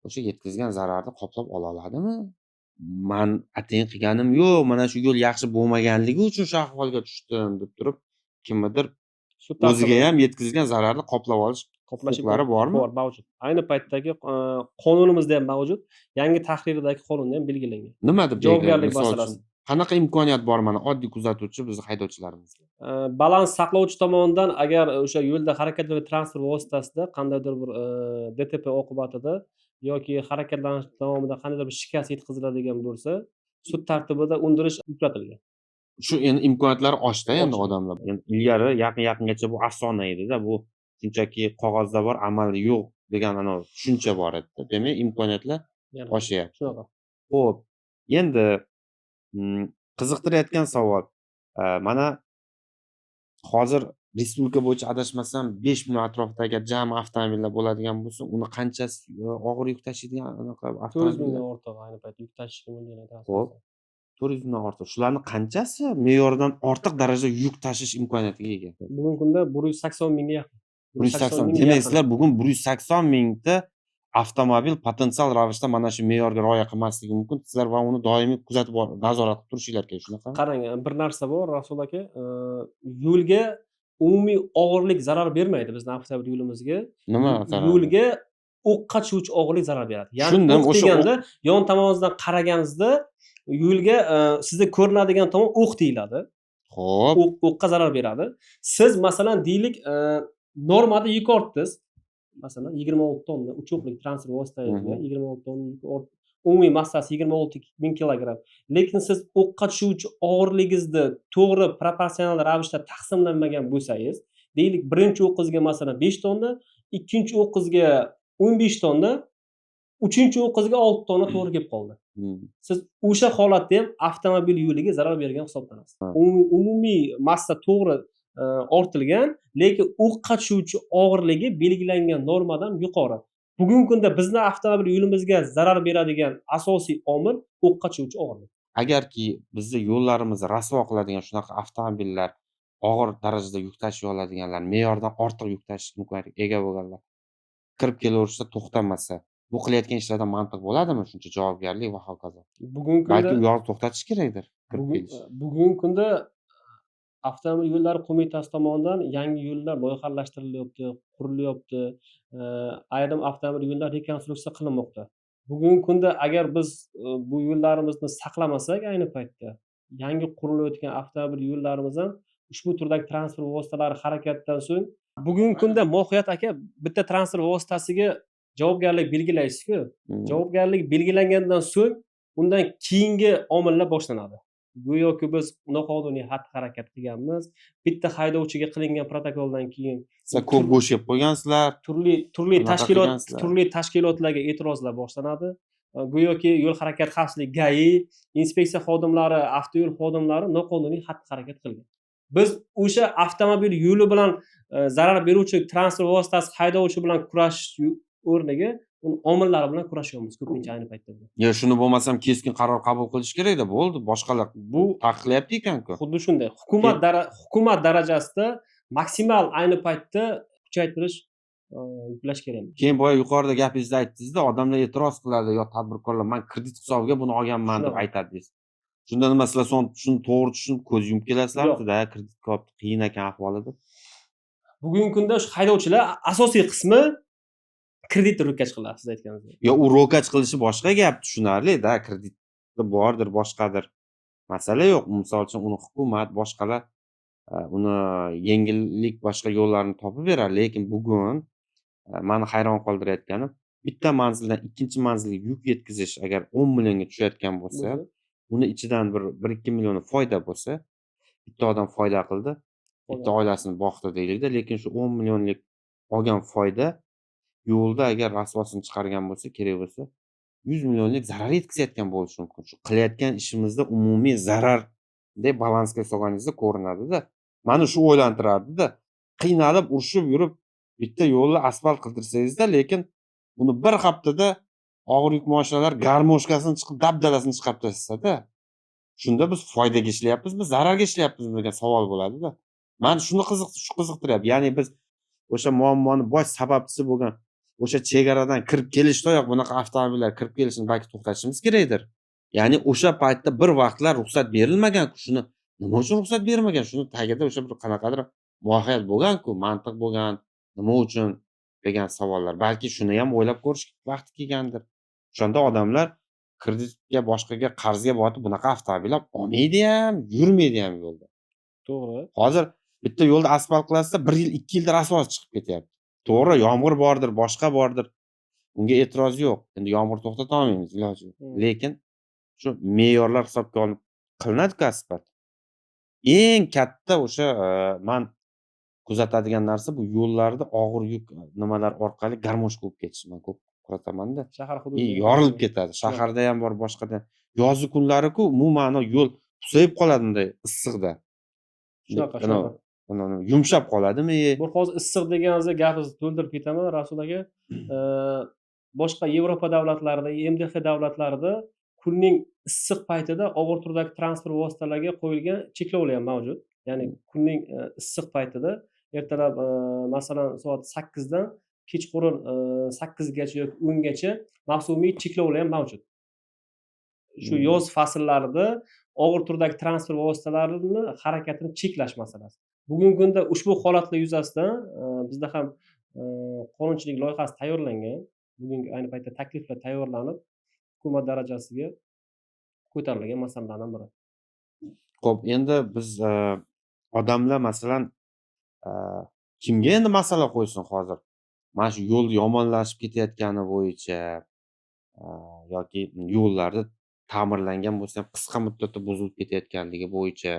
o'sha yetkazgan zararni qoplab ola oladimi? Men atayin qilganim yo'q, mana shu yo'l yaxshi bo'lmaganligi uchun shu ahvolga tushdim deb turib, kimdir o'ziga ham yetkazilgan zararni qoplab olish huquqlari bormi? Bor, mavjud. Ayni paytdagi qonunimizda ham mavjud, yangi tahrirdagi qonunda ham belgilangan. Nima deb javobgarlik masalasi. Qanaqa imkoniyat bor mana oddiy kuzatuvchi biz haydovchilarimizga? Balans saqlovchi tomonidan agar o'sha yo'lda harakatlanuvchi transport vositasida qandaydir bir DTP oqibatida yoki harakatlanish davomida qandaydir bir shikast yetkaziladigan bo'lsa, sud tartibida undirish yuklatilgan. Shu endi imkoniyatlari oshdi endi odamlar. Endi ilgari yaqingacha bu afsona edi-da, bu shunchaki qog'ozda bor, amalda yo'q degan anavi tushuncha bor edi. Demak, imkoniyatlar oshyapti. Shunaqa. Xo'p, endi qiziqtirayotgan savol. Mana hozir respublika bo'yicha adashmasam 5 million atrofidagi jami avtomobillar bo'ladigan bo'lsa, uni qanchasi og'ir yuk tashiydigan anaqa avtomobillar? 400 mingdan ortiq ayni paytda yuk tashish mo'ljallanadi. Xo'p. 400 mingdan ortiq. Shularning qanchasi me'yordan ortiq darajada yuk tashish imkoniyatiga ega? Bugungi kunda 180 mingga yaqin. 180 ming. Demak, sizlar bugun 180 mingta avtomobil potensial ravishda mana shu me'yorga rioya qilmasligi mumkin. Sizlar va uni doimiy kuzatib nazorat qilib turishinglar kerak, shunaqa? Qarang, bir narsa bor, Rasul aka, yo'lga umumiy og'irlik zarar bermaydi bizning avtomobil yo'limizga. Nima zarar? Yo'lga o'qqa tushuvchi og'irlik zarar beradi. Tushundim, o'q deganda yon tomoningizdan qaraganingizda yo'lga sizga ko'rinadigan tomon o'q deyiladi. Xo'p. O'qqa zarar beradi. Siz masalan deylik, normada yuk ortdingiz. Masalan 26 tonna 3 o'qlik transport vositangizga 26 tonna yuk ortdingiz. Umumiy massasi 26 ming kilogramm. Lekin siz o'qqa tushuvchi og'irligingizni to'g'ri proporsional ravishda taqsimlanmagan bo'lsangiz, deylik, birinchi o'qingizga masalan 5 tonna, ikkinchi o'qingizga 15 tonna, uchinchi o'qingizga 6 tonna to'g'ri kelib qoldi. Siz o'sha holatda ham avtomobil yo'liga zarar bergan hisoblanasiz. Umumiy massa to'g'ri ortilgan, lekin o'qqa tushuvchi og'irligi belgilangan normadan yuqori. Bugungi kunda bizning avtomobil yo'limizga zarar beradigan asosiy omil o'qqa tushuvchi og'irlik. Agarki bizning yo'llarimizni rasvo qiladigan shunaqa avtomobillar, og'ir darajada yuk tashiy oladiganlar, me'yordan ortiq yuk tashish imkoniyatiga ega bo'lganlar kirib kelaverishda to'xtamasa, bu qilayotgan ishlardan mantiq bo'ladimi? Shuncha javobgarlik va hokazo. Bugungi kunda balki yozib to'xtatish kerakdir. Bugungi kunda Avtomobil yo'llari qo'mitasi tomonidan yangi yo'llar loyihalashtirilyapti, qurilyapti. Ayrim avtomobil yo'llari rekonstruksiya qilinmoqda. Bugungi kunda agar biz bu yo'llarimizni saqlamasak ayni paytda yangi qurilayotgan avtomobil yo'llarimiz ham ushbu turdagi transport vositalari harakatidan so'ng bugungi kunda mohiyat aka bitta transport vositasiga javobgarlik belgilaysiz-ku. Javobgarlik belgilangandan so'ng undan keyingi omillar boshlanadi. Go'yoki biz noqonuniy xatti-harakat qilganmiz. Bitta haydovchiga qilingan protokoldan keyin Sizlar ko'p bo'sh yeb qo'ygansizlar. turli Bunaqa qilgansizlar. tashkilotlarga e'tirozlar boshlanadi. Go'yoki yo'l harakati xavfsizligi GAI, inspeksiya xodimlari, avtoyo'l xodimlari noqonuniy xatti-harakat qilgan. Biz o'sha avtomobil yo'li bilan zarar beruvchi transport vositasi haydovchi bilan kurashish o'rniga uni omillari bilan kurashyapmiz ko'pincha ayni paytda. Ya shuni bo'lmasam keskin qaror qabul qilish kerak-da, bo'ldi. Boshqalar bu taqiqlayapti ekan-ku. Xuddi shunday. Hukumat darajasida maksimal ayni paytda kuchaytirish yuklash kerak. Keyin boya yuqorida gapingizda aytdingiz-da, odamlar e'tiroz qiladi, yo tadbirkorlar men kredit hisobiga buni olganman deb Shunaqa. aytadi deysiz. Shunda nima sizlar shuni to'g'ri tushunib ko'z yumib kelasizlarmi-da, kredit olib qiyin ekan ahvoli deb. Bugungi kunda shu haydovchilar asosiy qismi kreditni ro'kach qiladi siz aytganingizdek. Yo, u ro'kach qilishi boshqa gap, tushunarli-da, kreditda bordir, boshqadir. Masala yo'q. Misol uchun uni hukumat, boshqalar uni yengillik boshqa yo'llarini topib beradi, lekin bugun meni hayron qoldirayotgani bitta manzildan ikkinchi manzilga yuk yetkazish agar 10 millionga tushayotgan bo'lsa, uni ichidan bir 1-2 millioni foyda bo'lsa, bitta odam foyda qildi, bitta oilasini boqdi deylik-da, lekin shu 10 millionlik olgan foyda yo'lda agar rasvosini chiqargan bo'lsa, kerak bo'lsa, 100 millionlik zarar yetkazayotgan bo'lishi mumkin. Shu qilayotgan ishimizda umumiy zarar deb balansga solganingizda ko'rinadi-da. Mani shu o'ylantirardi-da. Qiynalib, urushib yurib bitta yo'lni asfalt qildirsangizda, lekin uni bir haftada og'ir yuk mashinalar garmoshkasini chiqib, dabdalasini chiqarib tashlasa-da, shunda biz foydaga ishlayapmizmi, zararga ishlayapmizmi degan savol bo'ladi-da. Mani shuni qiziqtiryapti. Ya'ni biz o'sha muammoni bosh sababchisi bo'lgan o'sha chegaradan kirib kelishdayoq bunaqa avtomobillar kirib kelishini balki to'xtatishimiz kerakdir. Ya'ni o'sha paytda bir vaqtlar ruxsat berilmagan-ku. Shuni nima uchun ruxsat bermagan? Shuni tagida o'sha bir qanaqadir mohiyat bo'lgan-ku, mantiq bo'lgan, nima uchun degan savollar. Balki shuni ham o'ylab ko'rish vaqti kelgandir. O'shanda odamlar kreditga, boshqaga qarzga botib bunaqa avtomobillar olmaydi ham, yurmaydi ham yo'lda. To'g'ri. Hozir bitta yo'lda asfalt qilasizda 1 yil, 2 yilda rasvos chiqib ketyapti. To'g'ri, yomg'ir bordir, boshqa bordir. Unga e'tiroz yo'q. Endi yomg'ir to'xtata olmaymiz, iloji yo'q. Lekin shu me'yorlar hisobga olib qilinadi-ku asfalt. Eng katta o'sha men kuzatadigan narsa bu yo'llarda og'ir yuk nimalar orqali garmoshka bo'lib ketishi. Men ko'p kuzataman-da. Shahar hududida yorilib ketadi. Shaharda ham bor, boshqada. Yozgi kunlari-ku umuman yo'l pusayib qoladi bunday issiqda. Shunaqa. Yumshab qoladimi? Bu hozir issiq deganingizda gapingizni to'ldirib ketaman Rasul aka. Boshqa Yevropa davlatlarida, MDH davlatlarida kunning issiq paytida og'ir turdagi transport vositalariga qo'yilgan cheklovlar ham mavjud. Ya'ni kunning issiq paytida ertalab masalan soat 8 dan kechqurun 8 gacha yoki 10 gacha mavsumiy cheklovlar ham mavjud. Shu yoz fasllarida og'ir turdagi transport vositalarini harakatini cheklash masalasi. Bugungi kunda ushbu holatlar yuzasidan bizda ham qonunchilik loyihasi tayyorlangan. Bugungi ayni paytda takliflar tayyorlanib, hukumat darajasiga ko'tarilgan masalalardan biri. Xo'p, endi biz odamlar masalan kimga endi masala qo'ysin hozir? Mana shu yo'l yomonlashib ketayotgani bo'yicha yoki yo'llarda ta'mirlangan bo'lsa ham qisqa muddatda buzilib ketayotganligi bo'yicha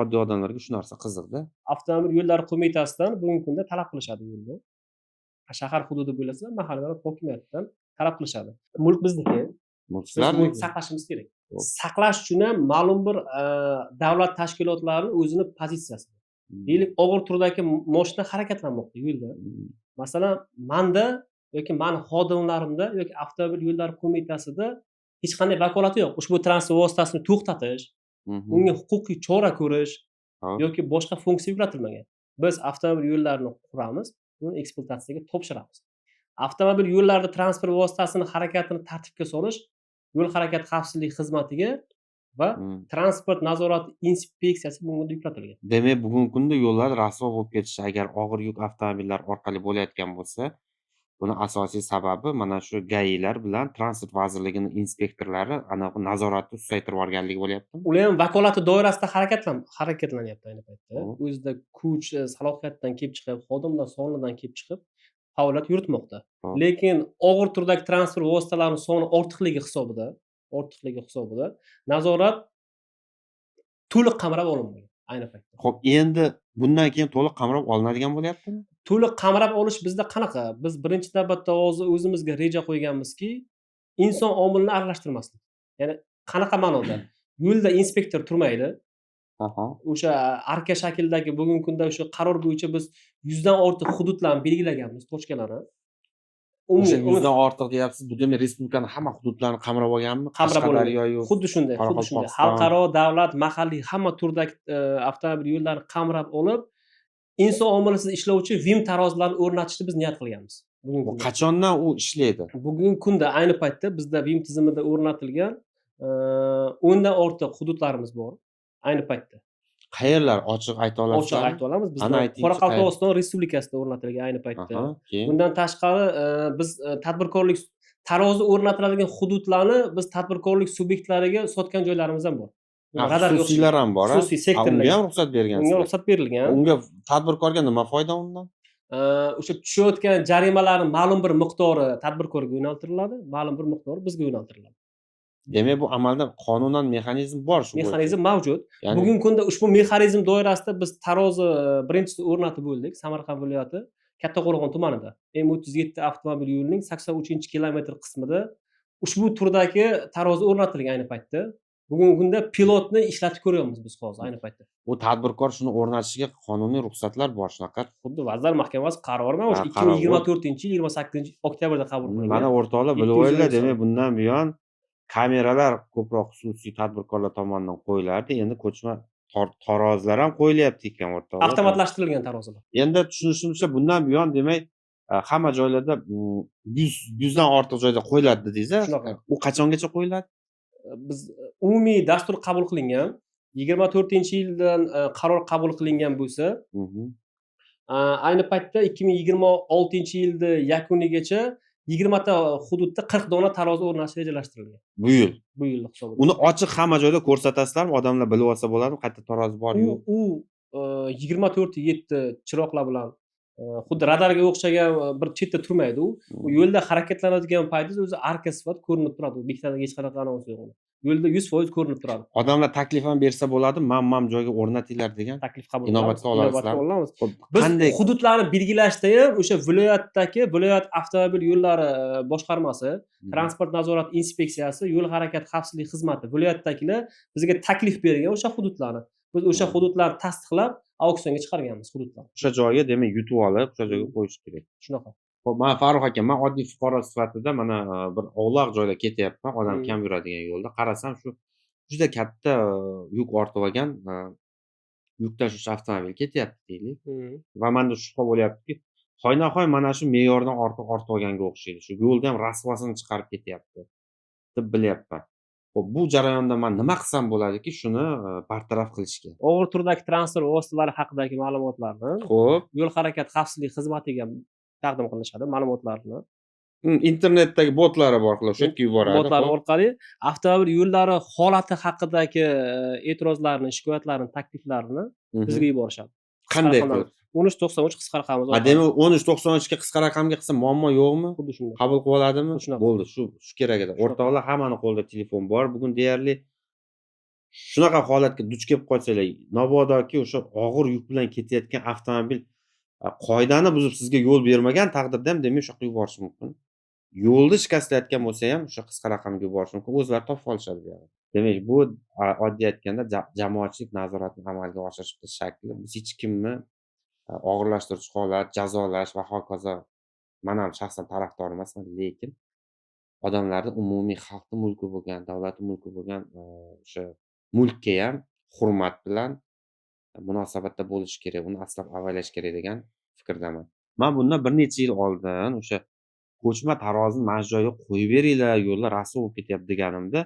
oddiy odamlarga shu narsa qiziqda. Avtomobil yo'llari qo'mitasidan bugungi kunda talab qilishadi yo'lni. Shahar hududi bo'lsa, mahallalar hokimiyatidan talab qilishadi. Mulk bizniki. Biz mulkni saqlashimiz kerak. Saqlash uchun ham ma'lum bir davlat tashkilotlarining o'zini pozitsiyasi. Deylik, og'ir turdagi mashina harakatlanmoqda yo'lda. Masalan, menda yoki meni xodimlarimda yoki avtomobil yo'llari qo'mitasida hech qanday vakolati yo'q. Ushbu transport vositasini to'xtatish, unga huquqiy chora ko'rish yoki boshqa funksiya yuklatilmagan. Biz avtomobil yo'llarini quramiz, uni ekspluatatsiyaga topshiramiz. Avtomobil yo'llarida transport vositasini harakatini tartibga solish yo'l harakati xavfsizligi xizmatiga va transport nazorati inspeksiyasi bunga yuklatilgan. Demak, bugungi kunda yo'llar rasvo bo'lib ketishi agar og'ir yuk avtomobillar orqali bo'layotgan bo'lsa, Buni asosiy sababi mana shu GAIlar bilan Transport vazirligini inspektorlari anaqa nazoratni susaytirib yuborganligi bo'lyaptimi? Ular ham vakolati doirasida harakatlanyapti ayni paytda. Hop. O'zida kuch, salohiyatdan kelib chiqib, xodimlar sonidan kelib chiqib faoliyat yuritmoqda. Hop. Lekin og'ir turdagi transport vositalarining soni ortiqligi hisobida nazorat to'liq qamrab olinmagan ayni paytda. Xo'p, endi bundan keyin to'liq qamrab olinadigan bo'lyaptimi? To'liq qamrab olish bizda qanaqa? Biz birinchi navbatda hozir o'zimizga reja qo'yganmizki, inson omilini aralashtirmaslik. Ya'ni qanaqa ma'noda? Yo'lda inspektor turmaydi. Aha. O'sha arka shakldagi bugungi kunda o'sha qaror bo'yicha biz 100 dan ortiq hududlarni belgilaganmiz, tochkalarni. O'sha 100 dan ortiq deyapsiz, bu demak respublikani hamma hududlarini qamrab olganmi? qamrab olingan. Qashqadaryo, Xuddi shunday. Qoraqalpog'iston. Xalqaro, davlat, mahalliy hamma turdagi avtomobil yo'llarini qamrab olib, inson omilisiz ishlovchi VIM tarozilarini o'rnatishni biz niyat qilganmiz. Bugungi Bu kunda. qachondan u ishlaydi? Bugungi kunda ayni paytda bizda VIM tizimida o'rnatilgan 10 dan ortiq hududlarimiz bor. Ayni paytda. Qayerlar ochiq ayta Ochiq olasizlarmi? ayta olamiz. Ana Bizda aytingchi, Qoraqalpog'iston Respublikasida o'rnatilgan ayni paytda. Aha, keyin Bundan tashqari biz tadbirkorlik tarozi o'rnatiladigan hududlarni biz tadbirkorlik subyektlariga sotgan joylarimiz ham bor. Radarga xususiylar ham bor. Xususiy sektorlarga. Unga ham ruxsat Unga bergansizlar. ruxsat berilgan. Unga tadbirkorga nima foyda undan? O'sha tushayotgan jarimalarning ma'lum bir miqdori tadbirkorga yo'naltiriladi, ma'lum bir miqdori bizga yo'naltiriladi. Demak, bu amalda qonunan mexanizm bor shu bo'yicha. Mexanizm mavjud. Ya'ni Bugungi kunda ushbu mexanizm doirasida biz tarozi birinchisi o'rnatib bo'ldik Samarqand viloyati Kattaqo'rg'on tumanida. M37 avtomobil yo'lining 83-kilometr qismida ushbu turdagi tarozi o'rnatilgan ayni paytda. Bugungi kunda pilotni ishlatib ko'ryapmiz biz hozir ayni paytda. bu tadbirkor shuni o'rnatishiga qonuniy ruxsatlar bor shunaqa. Xuddi Vazirlar Mahkamasi qarori mana o'sha Ha, qaror bor. 2024-yil 28-oktyabrda qabul qilingan. Mana o'rtoqlar bilib 200 olinglar, yil demak so'ng. bundan buyon kameralar ko'proq xususiy tadbirkorlar tomonidan qo'yilardi. Endi ko'chma tarozilar ham qo'yilyapti ekan o'rtoqlar. Avtomatlashtirilgan tarozilar. Endi tushunishimcha bundan buyon demak hamma joylarda 100 dan ortiq joyda qo'yiladi dedingiz. Shunaqa. U qachongacha qo'yiladi? Biz umumiy dastur qabul qilingan 24-yildan qaror qabul qilingan bo'lsa, Mhm. ayni paytda 2026-yilda yakunigacha 20 ta hududda 40 dona tarozi o'rnatish rejalashtirilgan. Bu yil. Bu yil hisobida. Uni ochiq hamma joyda ko'rsatasizlarmi? Odamlar bilib olsa bo'ladimi? Qayerda tarozi bor yo'q? U 24/7 chiroqlar bilan xuddi radarga o'xshagan bir chetda turmaydi u. U yo'lda harakatlanadigan paytingiz o'zi arka sifat ko'rinib turadi. U bekatdagi hech qanaqa anons yo'q uni. Yo'lda 100% ko'rinib turadi. Odamlar taklif ham bersa bo'ladi, mam joyga o'rnatinglar degan. Taklif qabul Inobatga olasizlar. olamiz. Xo'p, Biz qanday hududlarni belgilashda ham o'sha viloyat avtomobil yo'llari boshqarmasi, transport nazorat inspeksiyasi, yo'l harakati xavfsizlik xizmati viloyatdagilar bizga taklif bergan o'sha hududlarni. Biz o'sha hududlarni tasdiqlab auksionga chiqarganmiz hududlarni. o'sha joyga demak yutib olib, o'sha joyga qo'yish kerak. Shunaqa. Xo'p, men Farruh aka, men oddiy fuqaro sifatida mana bir ovloq joyga ketyapman, odam Hmm. kam yuradigan yo'lda. Qarasam shu juda katta yuk ortib olgan yuk tashuvchi avtomobil ketyapti deylik. Va menda shubha bo'lyaptiki, hoynahoy mana shu me'yordan ortiq ortib olganga o'xshaydi. Shu yo'lda ham rasvosini chiqarib ketyapti deb bilyapman. Xo'p, bu jarayonda men nima qilsam bo'ladiki, shuni bartaraf qilishga? Og'ir turdagi transport vositalari haqidagi ma'lumotlarni Xo'p, yo'l harakati xavfsizlik xizmatiga taqdim qilishadi ma'lumotlarni. internetdagi botlari bor, o'sha yerga yuboradi. Botlar Xo'p. orqali avtomobil yo'llari holati haqidagi e'tirozlarni, shikoyatlarni, takliflarni bizga yuborishadi. Qanday Qisqa qilib? 1393 qisqa raqamimiz Ha, demak 1393 ga qisqa raqamga qilsa muammo yo'qmi? xuddi shunday. Qabul qilib oladimi? Shunaqa. Bo'ldi, shu kerak edi. O'rtoqlar, hammani qo'lida telefon bor. Bugun deyarli shunaqa holatga duch kelib qolsanglar, mabodoki o'sha og'ir yuk bilan ketayotgan avtomobil qoidani buzib sizga yo'l bermagan taqdirda ham demak shu yoqqa yuborish mumkin. Yo'lda shikastlayotgan bo'lsa ham o'sha qisqa raqamga yuborish mumkin. O'zlari topib olishadi bu yerda. Demak, bu oddiy aytganda jamoatchilik nazoratini amalga oshirish shakli. Biz hech kimni og'irlashtiruvchi holat, jazolash va hokazo men ham shaxsan tarafdor emasman, lekin odamlarni umumiy xalqni mulki bo'lgan, davlatni mulki bo'lgan o'sha mulkka ham hurmat bilan munosabatda bo'lish kerak, uni asrab avaylash kerak degan fikrdaman. Men bundan bir necha yil oldin o'sha ko'chma tarozini mana shu joyga qo'yib beringlar, yo'llar rasvo bo'lib ketyapti deganimda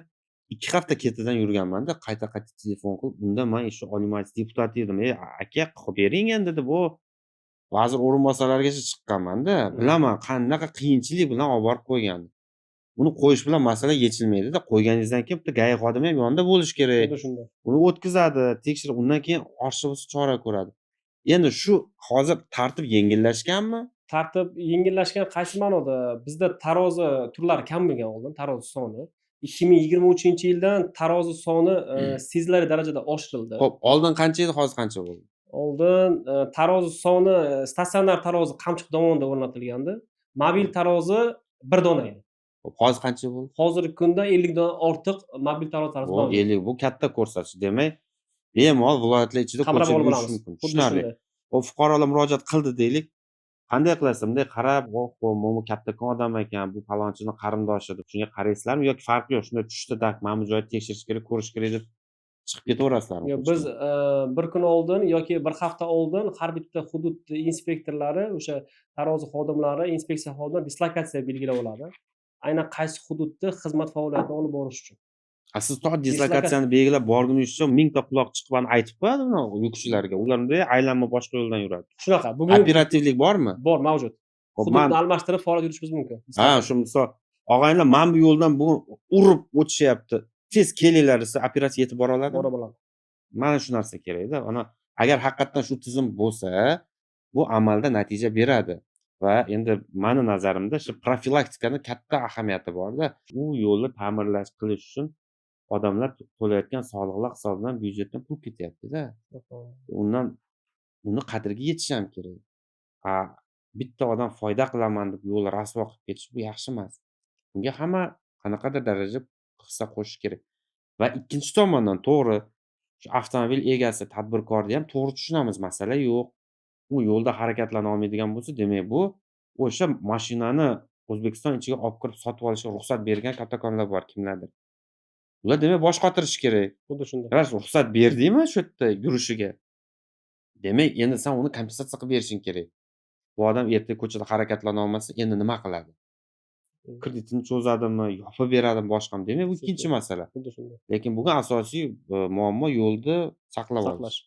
2 hafta ketidan yurganman-da, qayta telefon qilib, unda men еще olmaysiz deputat edim. Aka, qilib bering endi deb, vazir o'rinbosarlarigacha chiqqanman-da. Bilaman qanaqa qiyinchilik bilan olib borib qo'yganini. Uni qo'yish bilan masala yechilmaydi-da. Qo'yganingizdan keyin bitta GAI xodimi ham yonida bo'lishi kerak. Xuddi shunday. Uni o'tkazadi, tekshirib, undan keyin ortiqcha bo'lsa chora ko'radi. Endi shu hozir tartib yengillashganmi? Tartib yengillashgan qaysi ma'noda? Bizda tarozi turlari kam bo'lgan oldin, tarozi soni. 2023-yildan tarozi soni sezilarli darajada oshirildi. Xo'p, oldin qancha edi, hozir qancha bo'ldi? Oldin tarozi soni statsionar tarozi Qamchiq dovonida o'rnatilgandi. Mobil tarozi 1 dona edi. Xo'p, hozir qancha bo'ldi? Hozirgi kunda 50 dona ortiq mobil tarozi O, 50 bu katta ko'rsatkich. Demak, bemalol viloyatlar ichida qamrab ko'chirib olib yurish boramiz. mumkin. Xuddi Tushunarli. shunday. O fuqarolar murojaat qildi deylik. Qanday qilasizlar? Bunday qarab, "Bu kattakon odam ekan, bu falonchini qarindoshi" deb shunga qaraysizlarmi yoki farqi yo'q? Shunday tushdi, dak, mana bu joyni tekshirish kerak, ko'rish kerak deb chiqib ketaverasizlarmi? Yo'q, biz bir kun oldin yoki bir hafta oldin har bitta hudud inspektorlari, o'sha tarozi xodimlari, inspeksiya xodimlari dislokatsiya belgilab oladi. Aynan qaysi hududda xizmat faoliyatini olib borish uchun. Siz to dislokatsiyani belgilab borguningizcha 1000 ta quloq chiqqanini aytib qo'yadi buni yukchilarga. Ular bunday aylanma boshqa yo'ldan yuradi. Shunaqa. Bugun Operativlik bormi? bor, mavjud. Xo'p, Hududni almashtirib faoliyat yuritishimiz mumkin. Ha, shu misol, og'aynilar mana bu yo'ldan bugun urib o'tishyapti. Tez kelinglar desa, operatsiya yetib bora oladimi? Bora bo'ladi. Mana shu narsa kerak-da. Agar haqiqatan shu tizim bo'lsa, bu amalda natija beradi. Va endi meni nazarimda shu profilaktikani katta ahamiyati bor-da. U yo'lni ta'mirlash qilish uchun odamlar to'layotgan soliqlar hisobidan byudjetdan pul ketyapti-da. Uni qadriga yetish ham kerak. Bitta odam foyda qilaman deb yo'lni rasvo qilib ketish bu yaxshi emas. Bunga hamma qanaqadir darajada hissa qo'shish kerak. Va ikkinchi tomondan to'g'ri, shu avtomobil egasi, tadbirkorni ham to'g'ri tushunamiz, masala yo'q. U yo'lda harakatlana olmaydigan bo'lsa, demak bu o'sha mashinani O'zbekiston ichiga olib kirib sotib olishga ruxsat bergan kattakonlar bor kimlardir. Ular demak bosh qotirish kerak. Xuddi shunday. Ruxsat berdingmi shu yerda yurishiga? Demak, endi sen uni kompensatsiya qilib berishing kerak. Bu odam ertaga ko'chada harakatlana olmasa, endi nima qiladi? Kreditini cho'zadimi, yopib beradimi, boshqami? Demak, bu ikkinchi masala. Xuddi shunday. Lekin bugun asosiy muammo yo'lni saqlab olish. Saqlash.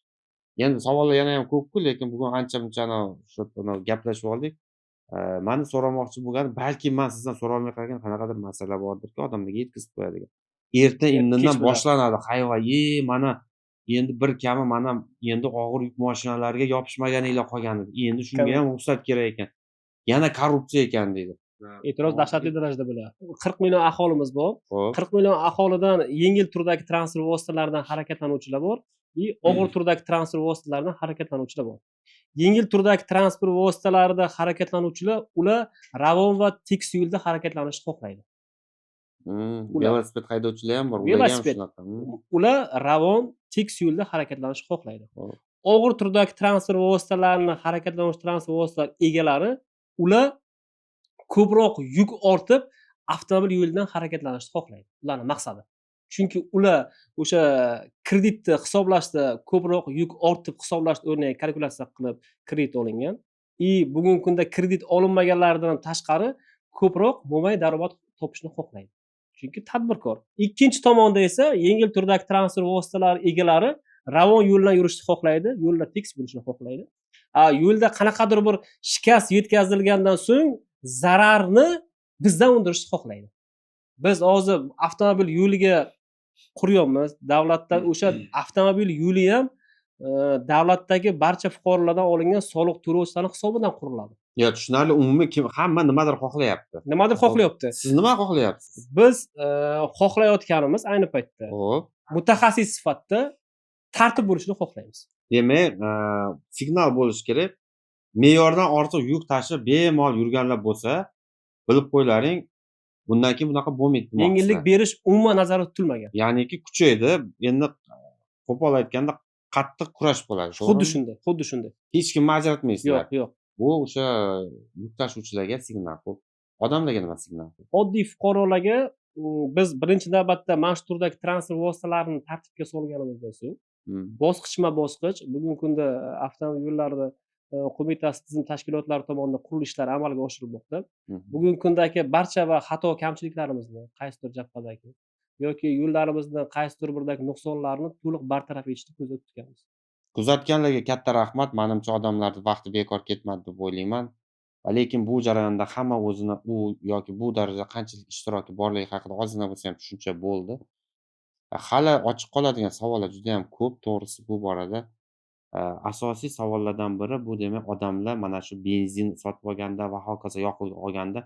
Endi savollar yana ham ko'p-ku, lekin bugun ancha-muncha shu gaplashib oldik. Meni so'ramoqchi bo'lganim, balki men sizdan so'rolmay qolgan qanaqadir masala bordirki, odamlarga yetkazib qo'yadigan. Erta indindan boshlanadi hayva. Mana endi bir kami mana endi og'ir yuk mashinalariga yopishmaganinglar qolgan edi. Endi shunga ham ruxsat kerak ekan. Yana korrupsiya ekan deydi. E'tiroz dahshatli darajada bo'ladi. 40 million aholimiz bor. Xo'p. 40 million aholidan yengil turdagi transport vositalaridan harakatlanuvchilar bor, og'ir turdagi transport vositalaridan harakatlanuvchilar bor. Yengil turdagi transport vositalarida harakatlanuvchilar ular Ravon va Tix yo'lda harakatlanishni xohlaydi. Velosiped haydovchilar ham bor. Velosiped. Ular Ravon, Tix yo'lda harakatlanishni xohlaydi. Og'ir turdagi transport vositalarini harakatlanuvchi transport vositalari egalari ular ko'proq yuk ortib avtomobil yo'lidan harakatlanishni xohlaydi. Ularning maqsadi. Chunki ular o'sha kreditni hisoblashda ko'proq yuk ortib hisoblashni o'rniga kalkulyatsiya qilib kredit olingan. Bugungi kunda kredit olinmaganlardan tashqari ko'proq mo'may daromad topishni xohlaydi. Chunki tadbirkor. Ikkinchi tomonda esa yengil turdagi transport vositalari egalari Ravon yo'ldan yurishni xohlaydi, yo'lda Tix bo'lishni xohlaydi. Yo'lda qanaqadir bir shikast yetkazilgandan so'ng zararni bizdan undirishni xohlaydi. Biz hozir avtomobil yo'liga quryapmiz. Davlatdan o'sha avtomobil yo'li ham davlatdagi barcha fuqarolardan olingan soliq to'lovchilarning hisobidan quriladi. Yo'q, tushunarli, umumiy hamma nimadir xohlayapti. Nimadir xohlayapti. Siz nima xohlayapsiz? Biz xohlayotganimiz ayni paytda Xo'p. mutaxassis sifatida tartib bo'lishini xohlaymiz. Demak, signal bo'lishi kerak. Me'yordan ortiq yuk tashib bemalol yurganlar bo'lsa, bilib qo'ylaring, bundan keyin bunaqa bo'lmaydi. Yengillik berish umuman nazarda tutilmagan. Ya'niki kuchaydi. Endi qo'pol aytganda qattiq kurash bo'ladi. Xuddi shunday, xuddi shunday. Hech kimni ajratmaysizlar. Yo'q. Bu o'sha yuk tashuvchilarga signal. Odamlarga nima signal? Oddiy fuqarolarga biz birinchi navbatda mana shu turdagi transport vositalarini tartibga solganimizdan so'ng bosqichma-bosqich bugungi kunda avtomobil yo'llarida qo'mitasi tizim tashkilotlari tomonidan qurilishlar amalga oshirilmoqda. Bugungi kundagi barcha va xato kamchiliklarimizni qaysidir jabhadagi yoki yo'llarimizni qaysidir birdagi nuqsonlarni to'liq bartaraf etishni ko'zda tutganmiz. Kuzatganlarga katta rahmat. Menimcha odamlarning vaqti bekor ketmadi deb o'ylayman. Lekin bu jarayonda hamma o'zini yoki bu darajada qanchalik ishtiroki borligi haqida ozgina bo'lsa ham tushuncha bo'ldi. Hali ochiq qoladigan savollar juda ham ko'p, to'g'risi bu borada. Asosiy savollardan biri bu demak odamlar mana shu benzin sotib olganda va hokazo yoqilg'i olganda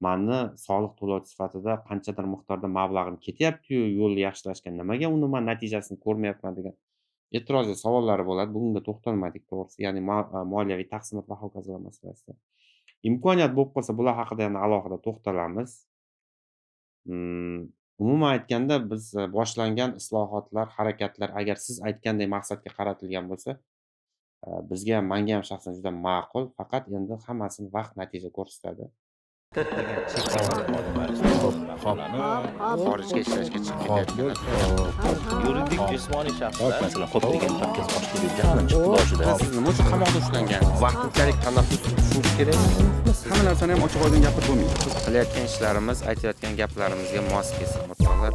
mani soliq to'lovchi sifatida qanchadir miqdorda mablag'im ketyapti-yu, yo'lni yaxshilashga nimaga uni men natijasini ko'rmayapman degan e'tirozli savollari bo'ladi. Bugunga to'xtalmadik to'g'risi, ya'ni moliyaviy taqsimot va hokazolar masalasida. Imkoniyat bo'lib qolsa bular haqida yana alohida to'xtalamiz. Umuman aytganda biz boshlangan islohotlar, harakatlar agar siz aytgandek maqsadga qaratilgan bo'lsa, bizga ham, menga ham shaxsan juda ma'qul. Faqat endi hammasini vaqt natija ko'rsatadi. Xorijga ishlashga chiqib ketayotgan Yuridik jismoniy shaxslar, masalan, ko'plagan parkez ochib jahon chiqishida siz nima uchun qamoqda ushlangansiz? Vaqtinchalik tanaffus tushunish kerak. Hamma narsani ham ochiq oydin gapirib bo'lmaydi. Qilayotgan ishlarimiz, aytayotgan gaplarimizga mos kelsin, o'rtoqlar.